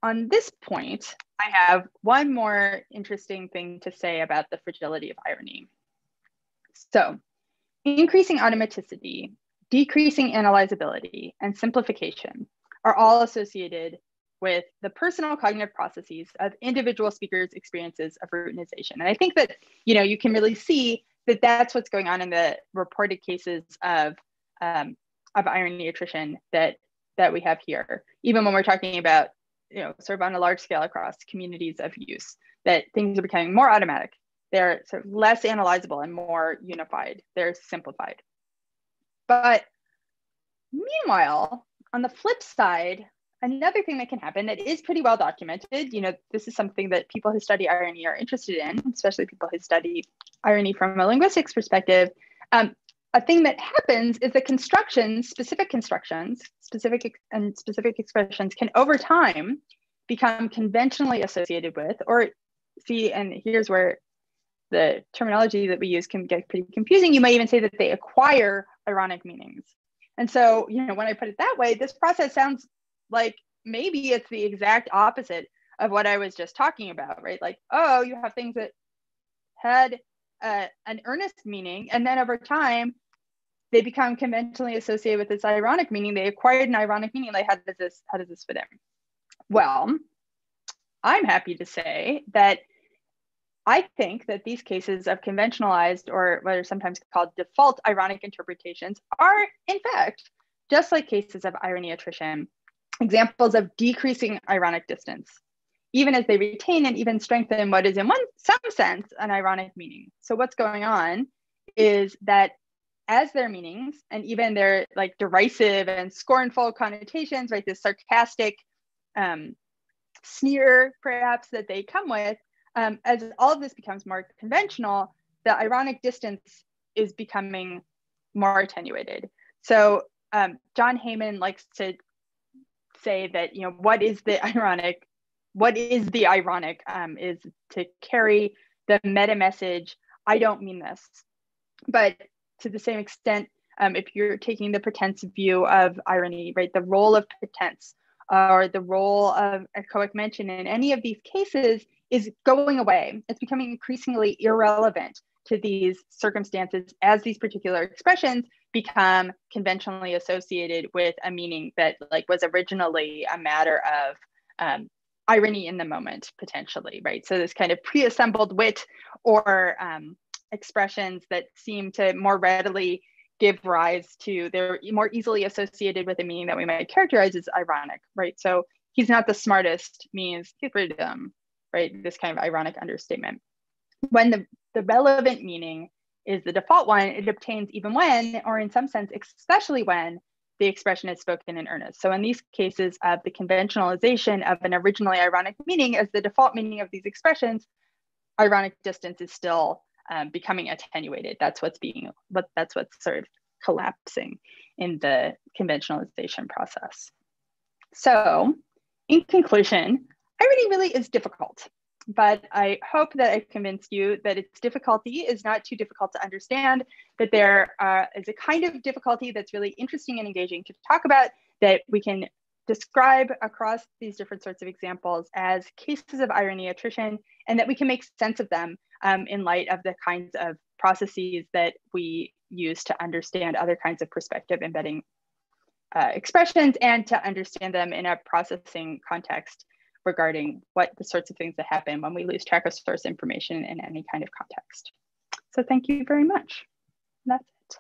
on this point, I have one more interesting thing to say about the fragility of irony. So, increasing automaticity, decreasing analyzability, and simplification are all associated with the personal cognitive processes of individual speakers' experiences of routinization. And I think that you can really see that that's what's going on in the reported cases of irony attrition that we have here, even when we're talking about, sort of on a large scale across communities of use, that things are becoming more automatic. They're sort of less analyzable and more unified. They're simplified. But meanwhile, on the flip side, another thing that can happen that is pretty well documented, this is something that people who study irony are interested in, especially people who study irony from a linguistics perspective. A thing that happens is that specific expressions can over time become conventionally associated with, or and here's where the terminology that we use can get pretty confusing. You might even say that they acquire ironic meanings. And so, when I put it that way, this process sounds like maybe it's the exact opposite of what I was just talking about, right? Like, oh, you have things that had an earnest meaning, and then over time, they become conventionally associated with this ironic meaning. They acquired an ironic meaning. Like, how does this fit in? Well, I'm happy to say that I think that these cases of conventionalized, or what are sometimes called default ironic interpretations, are in fact, just like cases of irony attrition, examples of decreasing ironic distance, even as they retain and even strengthen what is in some sense an ironic meaning. So what's going on is that as their meanings and even their like derisive and scornful connotations, right, this sarcastic sneer perhaps that they come with, as all of this becomes more conventional, the ironic distance is becoming more attenuated. So John Heyman likes to say that, what is the ironic is to carry the meta message, I don't mean this. But to the same extent, if you're taking the pretense view of irony, right, the role of pretense or the role of echoic mention in any of these cases is going away. It's becoming increasingly irrelevant to these circumstances as these particular expressions become conventionally associated with a meaning that like was originally a matter of irony in the moment, potentially, right? So this kind of pre-assembled wit or expressions that seem to more readily give rise to, they're more easily associated with a meaning that we might characterize as ironic, right? So he's not the smartest means he's pretty dumb, right? This kind of ironic understatement. When the relevant meaning is the default one, it obtains even when, or in some sense, especially when the expression is spoken in earnest. So in these cases of the conventionalization of an originally ironic meaning as the default meaning of these expressions, ironic distance is still becoming attenuated. That's what's sort of collapsing in the conventionalization process. So in conclusion, irony really is difficult, but I hope that I've convinced you that its difficulty is not too difficult to understand, that there is a kind of difficulty that's really interesting and engaging to talk about, that we can describe across these different sorts of examples as cases of irony attrition, and that we can make sense of them in light of the kinds of processes that we use to understand other kinds of perspective embedding expressions, and to understand them in a processing context regarding what the sorts of things that happen when we lose track of source information in any kind of context. So thank you very much. That's it.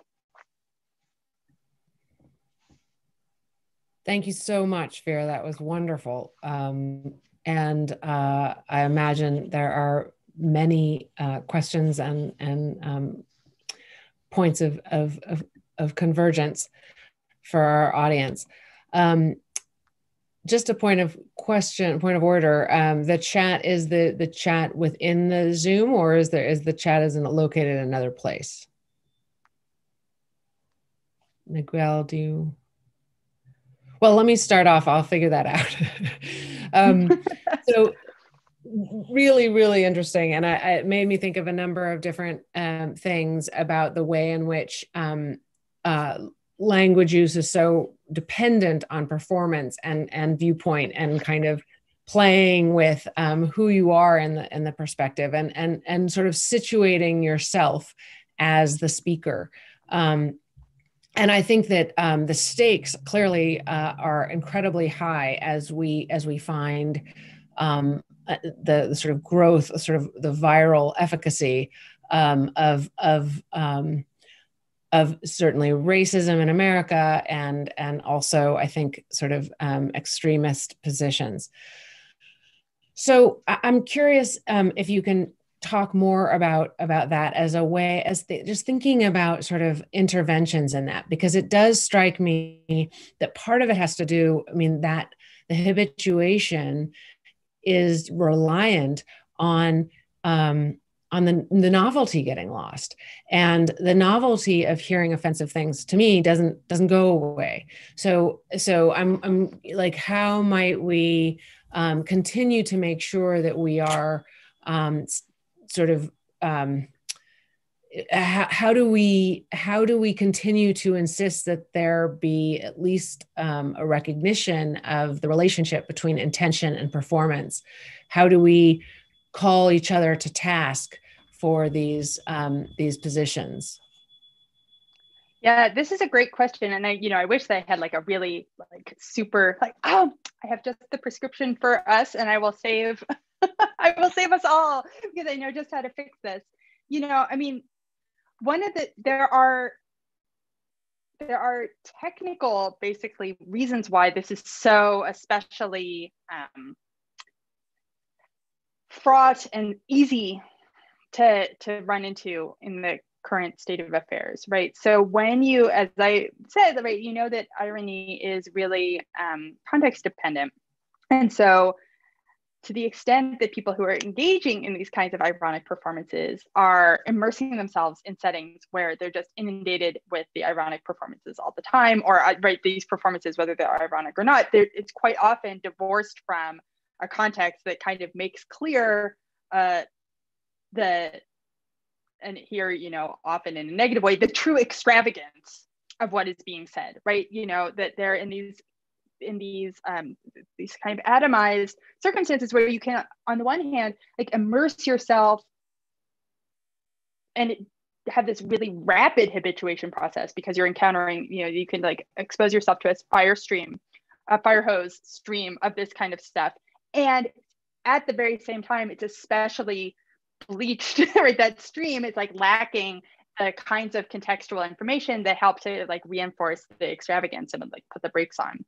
Thank you so much, Vera. That was wonderful. And I imagine there are many questions and points of convergence for our audience. Just a point of order. The chat, is the chat within the Zoom, or is the chat located in another place? Miguel, do you? Well, let me start off. I'll figure that out. So really, really interesting. And it made me think of a number of different things about the way in which language use is so dependent on performance and viewpoint, and kind of playing with who you are in the perspective, and sort of situating yourself as the speaker. And I think that the stakes clearly are incredibly high as we find the sort of growth, sort of the viral efficacy of certainly racism in America, and also I think sort of extremist positions. So I'm curious if you can talk more about that as a way, just thinking about sort of interventions in that, because it does strike me that part of it has to do, I mean, that the habituation is reliant on the novelty getting lost, and the novelty of hearing offensive things to me doesn't go away. So I'm like, how might we continue to make sure that we are sort of how do we continue to insist that there be at least a recognition of the relationship between intention and performance? How do we call each other to task for these positions? Yeah, this is a great question, and I wish that I had like a really super I have just the prescription for us, and I will save I will save us all, because I know just how to fix this. I mean, there are technical, basically, reasons why this is so especially fraught and easy to run into in the current state of affairs, right? So when you, as I said, right, that irony is really context dependent. And so to the extent that people who are engaging in these kinds of ironic performances are immersing themselves in settings where they're just inundated with the ironic performances all the time, or right, these performances, whether they're ironic or not, it's quite often divorced from a context that kind of makes clear and here, often in a negative way, the true extravagance what is being said, right? You know, that they're in these kind of atomized circumstances where you can, on the one hand, like immerse yourself and have this really rapid habituation process because you're encountering, you know, you can like expose yourself to a fire hose stream of this kind of stuff. And at the very same time, it's especially bleached, right? That stream is like lacking the kinds of contextual information that help to like reinforce the extravagance and like put the brakes on.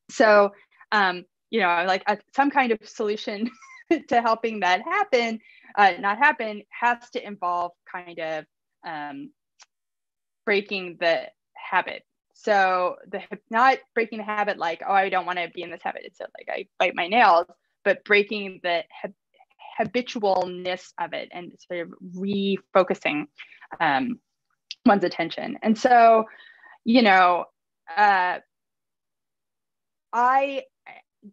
So, you know, like some kind of solution to helping that happen, not happen, has to involve kind of breaking the habit. So not breaking the habit like, oh, I don't want to be in this habit. It's like I bite my nails, but breaking the habitualness of it and sort of refocusing one's attention. And so, you know, I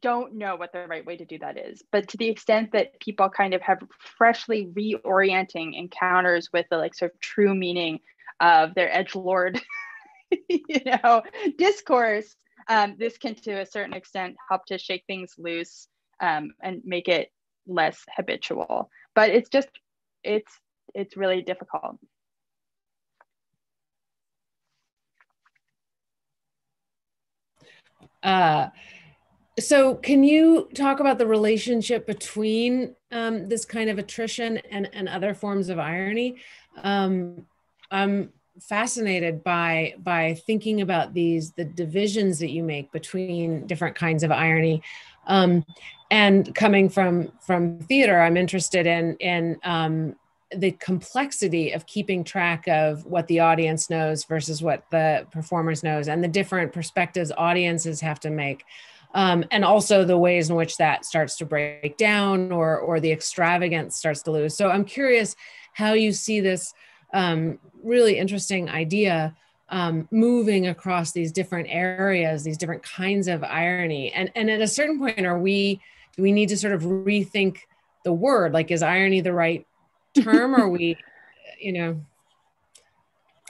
don't know what the right way to do that is, but to the extent that people kind of have freshly reorienting encounters with the like sort of true meaning of their edgelord, you know, discourse, this can to a certain extent help to shake things loose and make it less habitual. But it's just, it's really difficult. So can you talk about the relationship between this kind of attrition and other forms of irony? I'm fascinated by thinking about the divisions that you make between different kinds of irony. And coming from theater, I'm interested in the complexity of keeping track of what the audience knows versus what the performers knows, and the different perspectives audiences have to make. And also the ways in which that starts to break down or the extravagance starts to lose. So I'm curious how you see this really interesting idea moving across these different areas, these different kinds of irony. And at a certain point, do we need to sort of rethink the word? Like, is irony the right term? Or we, you know,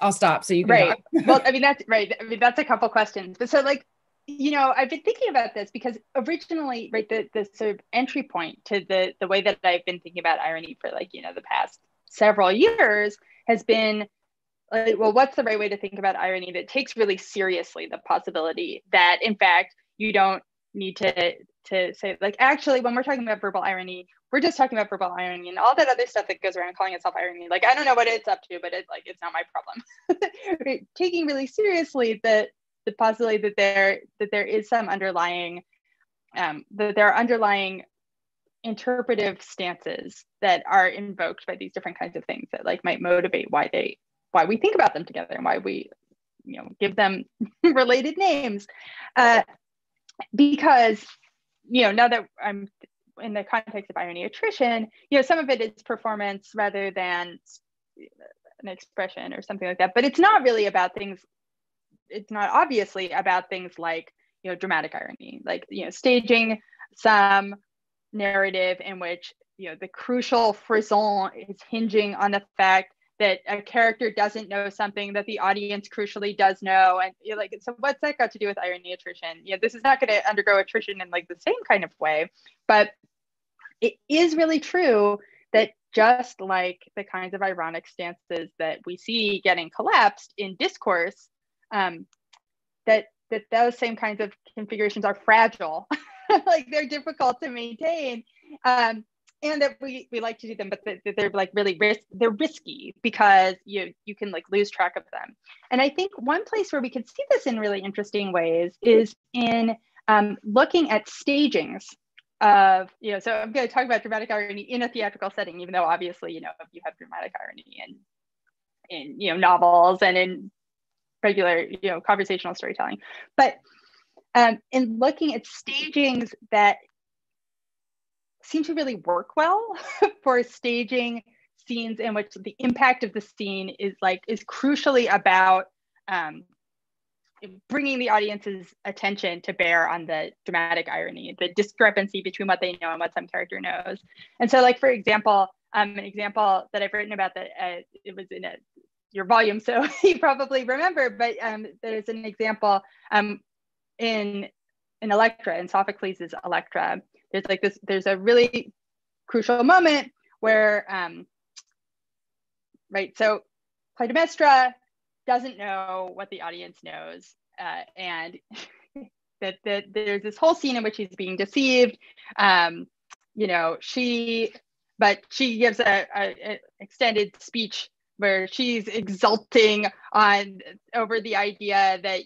I'll stop so you can right. talk. Well, I mean, that's right. I mean, that's a couple questions. But so like, you know, I've been thinking about this because originally, right, the sort of entry point to the way that I've been thinking about irony for like, you know, the past several years has been like, well, what's the right way to think about irony that takes really seriously the possibility that, in fact, you don't need to say, like, actually, when we're talking about verbal irony, we're just talking about verbal irony and all that other stuff that goes around calling itself irony. Like, I don't know what it's up to, but it's like, it's not my problem. Taking really seriously the possibility that there is some underlying, that there are underlying interpretive stances that are invoked by these different kinds of things that like might motivate why we think about them together and why we, you know, give them related names. Because, you know, now that I'm in the context of irony attrition, you know, some of it is performance rather than an expression or something like that. But it's not really about things, it's not obviously about things like, you know, dramatic irony, like, you know, staging some narrative in which, you know, the crucial frisson is hinging on the fact that a character doesn't know something that the audience crucially does know. And you're like, so what's that got to do with irony attrition? You know, this is not going to undergo attrition in like the same kind of way, but it is really true that just like the kinds of ironic stances that we see getting collapsed in discourse, that those same kinds of configurations are fragile, like they're difficult to maintain. And that we like to do them, but they're like really they're risky because you can like lose track of them. And I think one place where we could see this in really interesting ways is in looking at stagings of, you know, so I'm going to talk about dramatic irony in a theatrical setting, even though obviously, you know, you have dramatic irony in you know, novels and in regular, you know, conversational storytelling. But in looking at stagings that seem to really work well for staging scenes in which the impact of the scene is crucially about bringing the audience's attention to bear on the dramatic irony, the discrepancy between what they know and what some character knows. And so, like, for example, an example that I've written about that it was in a your volume, so you probably remember, but there's an example in Electra, in Sophocles' Electra. There's a really crucial moment where, so Clytemnestra doesn't know what the audience knows, and that there's this whole scene in which he's being deceived. She gives a extended speech where she's exulting over the idea that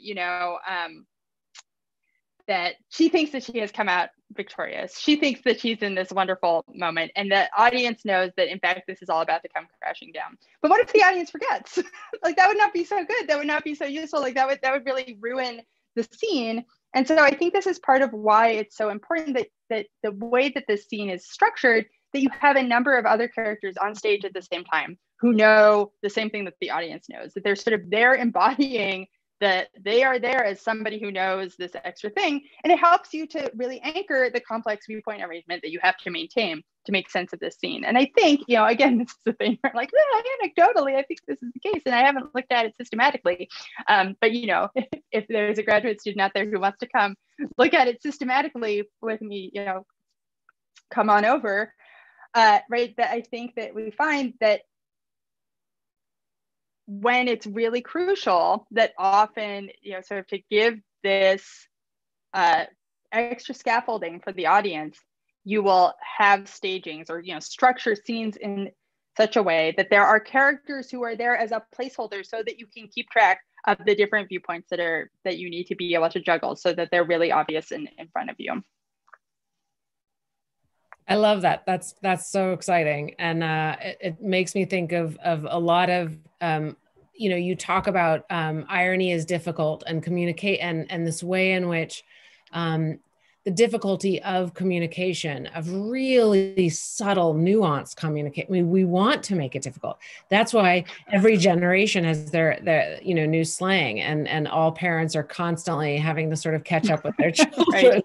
that she thinks that she has come out victorious. She thinks that she's in this wonderful moment, and the audience knows that in fact this is all about to come crashing down. But what if the audience forgets? Like, that would not be so good. That would not be so useful. Like, that would really ruin the scene. And so I think this is part of why it's so important that the way that this scene is structured, that you have a number of other characters on stage at the same time who know the same thing that the audience knows, that they're sort of there embodying that they are there as somebody who knows this extra thing. And it helps you to really anchor the complex viewpoint arrangement that you have to maintain to make sense of this scene. And I think, again, this is the thing where like, anecdotally, I think this is the case, and I haven't looked at it systematically. But if there's a graduate student out there who wants to come look at it systematically with me, come on over. That I think that we find that when it's really crucial, that often, sort of to give this extra scaffolding for the audience, you will have stagings or, structure scenes in such a way that there are characters who are there as a placeholder so that you can keep track of the different viewpoints that you need to be able to juggle so that they're really obvious in front of you. I love that. That's so exciting. And it makes me think of a lot of, you talk about irony is difficult and communicate and this way in which the difficulty of communication, of really subtle, nuanced communication. I mean, we want to make it difficult. That's why every generation has their new slang, and all parents are constantly having to sort of catch up with their children. Right.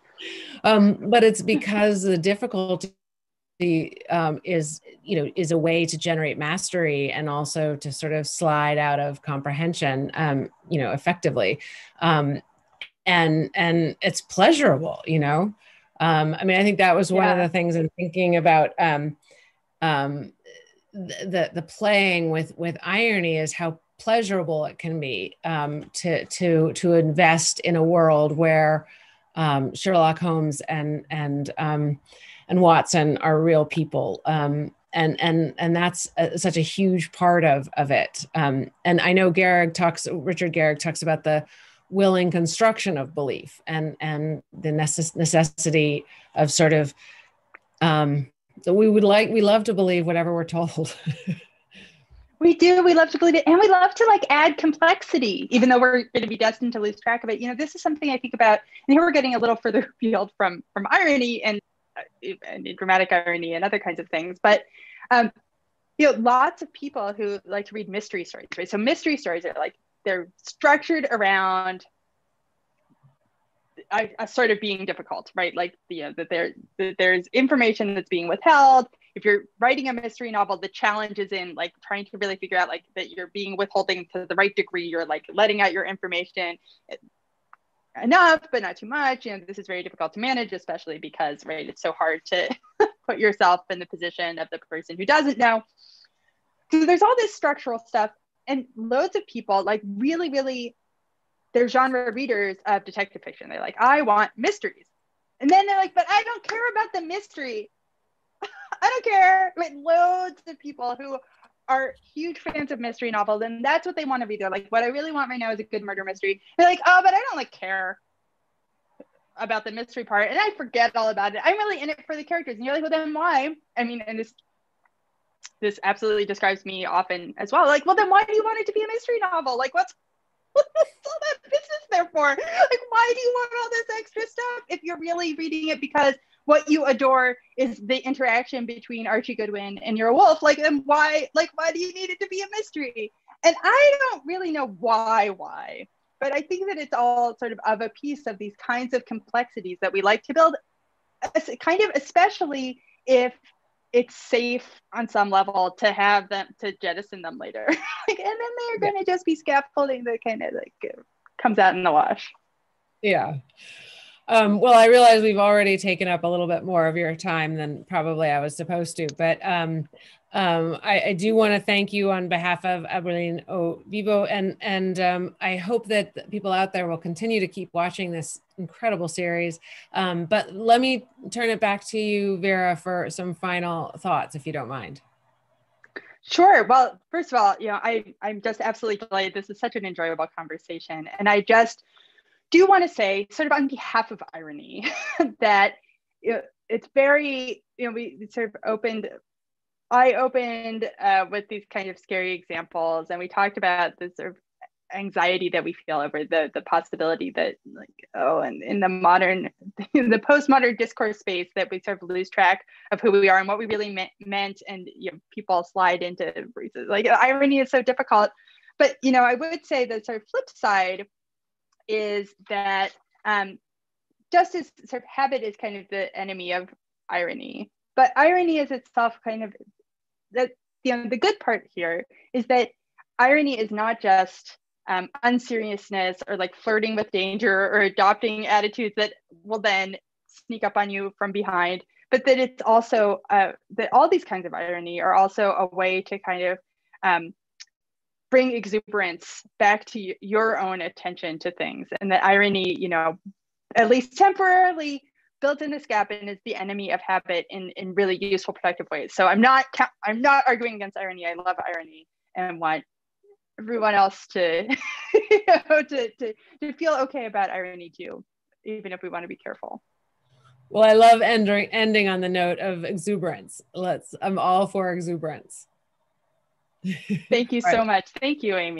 But it's because the difficulty is a way to generate mastery and also to sort of slide out of comprehension, effectively. And it's pleasurable, I mean, I think that was one of the things in thinking about the playing with irony is how pleasurable it can be to invest in a world where Sherlock Holmes and Watson are real people. And that's such a huge part of it. And I know Richard Garrick talks about the willing construction of belief and the necessity of sort of we love to believe whatever we're told. We do. We love to believe it, and we love to add complexity, even though we're going to be destined to lose track of it. This is something I think about, and here we're getting a little further afield from irony and dramatic irony and other kinds of things. But lots of people who like to read mystery stories, right? So mystery stories are they're structured around a sort of being difficult, right? That there's information that's being withheld. If you're writing a mystery novel, the challenge is in trying to really figure out that you're being withholding to the right degree. You're letting out your information enough, but not too much. This is very difficult to manage, especially because, right, it's so hard to put yourself in the position of the person who doesn't know. So there's all this structural stuff. And loads of people really, really, they're genre readers of detective fiction. They're I want mysteries. And then they're but I don't care about the mystery. I don't care. Loads of people who are huge fans of mystery novels, and that's what they want to read. They're what I really want right now is a good murder mystery. They're oh, but I don't care about the mystery part. And I forget all about it. I'm really in it for the characters. And you're well, then why? I mean, and this absolutely describes me often as well. Well, then why do you want it to be a mystery novel? What's all that business there for? Why do you want all this extra stuff if you're really reading it because what you adore is the interaction between Archie Goodwin and your wolf? Then why do you need it to be a mystery? And I don't really know why, but I think that it's all sort of a piece of these kinds of complexities that we like to build, kind of, especially if it's safe on some level to have them, to jettison them later. And then they're going to just be scaffolding that kind of like comes out in the wash. Yeah. Well, I realize we've already taken up a little bit more of your time than probably I was supposed to, but I do want to thank you on behalf of Aberlin O Vivo, and I hope that people out there will continue to keep watching this incredible series. But let me turn it back to you, Vera, for some final thoughts, if you don't mind. Sure. Well, first of all, I'm just absolutely delighted. This is such an enjoyable conversation, and I just do want to say, sort of on behalf of irony, that it's very, we sort of I opened with these kind of scary examples, and we talked about the sort of anxiety that we feel over the possibility that, like, and in the postmodern discourse space, that we sort of lose track of who we are and what we really meant, and people slide into like irony is so difficult. But I would say the sort of flip side is that just as sort of habit is kind of the enemy of irony, but irony is itself kind of that, the good part here is that irony is not just unseriousness or like flirting with danger or adopting attitudes that will then sneak up on you from behind, but that it's also that all these kinds of irony are also a way to kind of bring exuberance back to your own attention to things, and that irony, at least temporarily built in this gap and is the enemy of habit in really useful, productive ways. So I'm not arguing against irony. I love irony and want everyone else to, to feel okay about irony too, even if we want to be careful. Well, I love ending on the note of exuberance. I'm all for exuberance. Thank you so much. Thank you, Amy.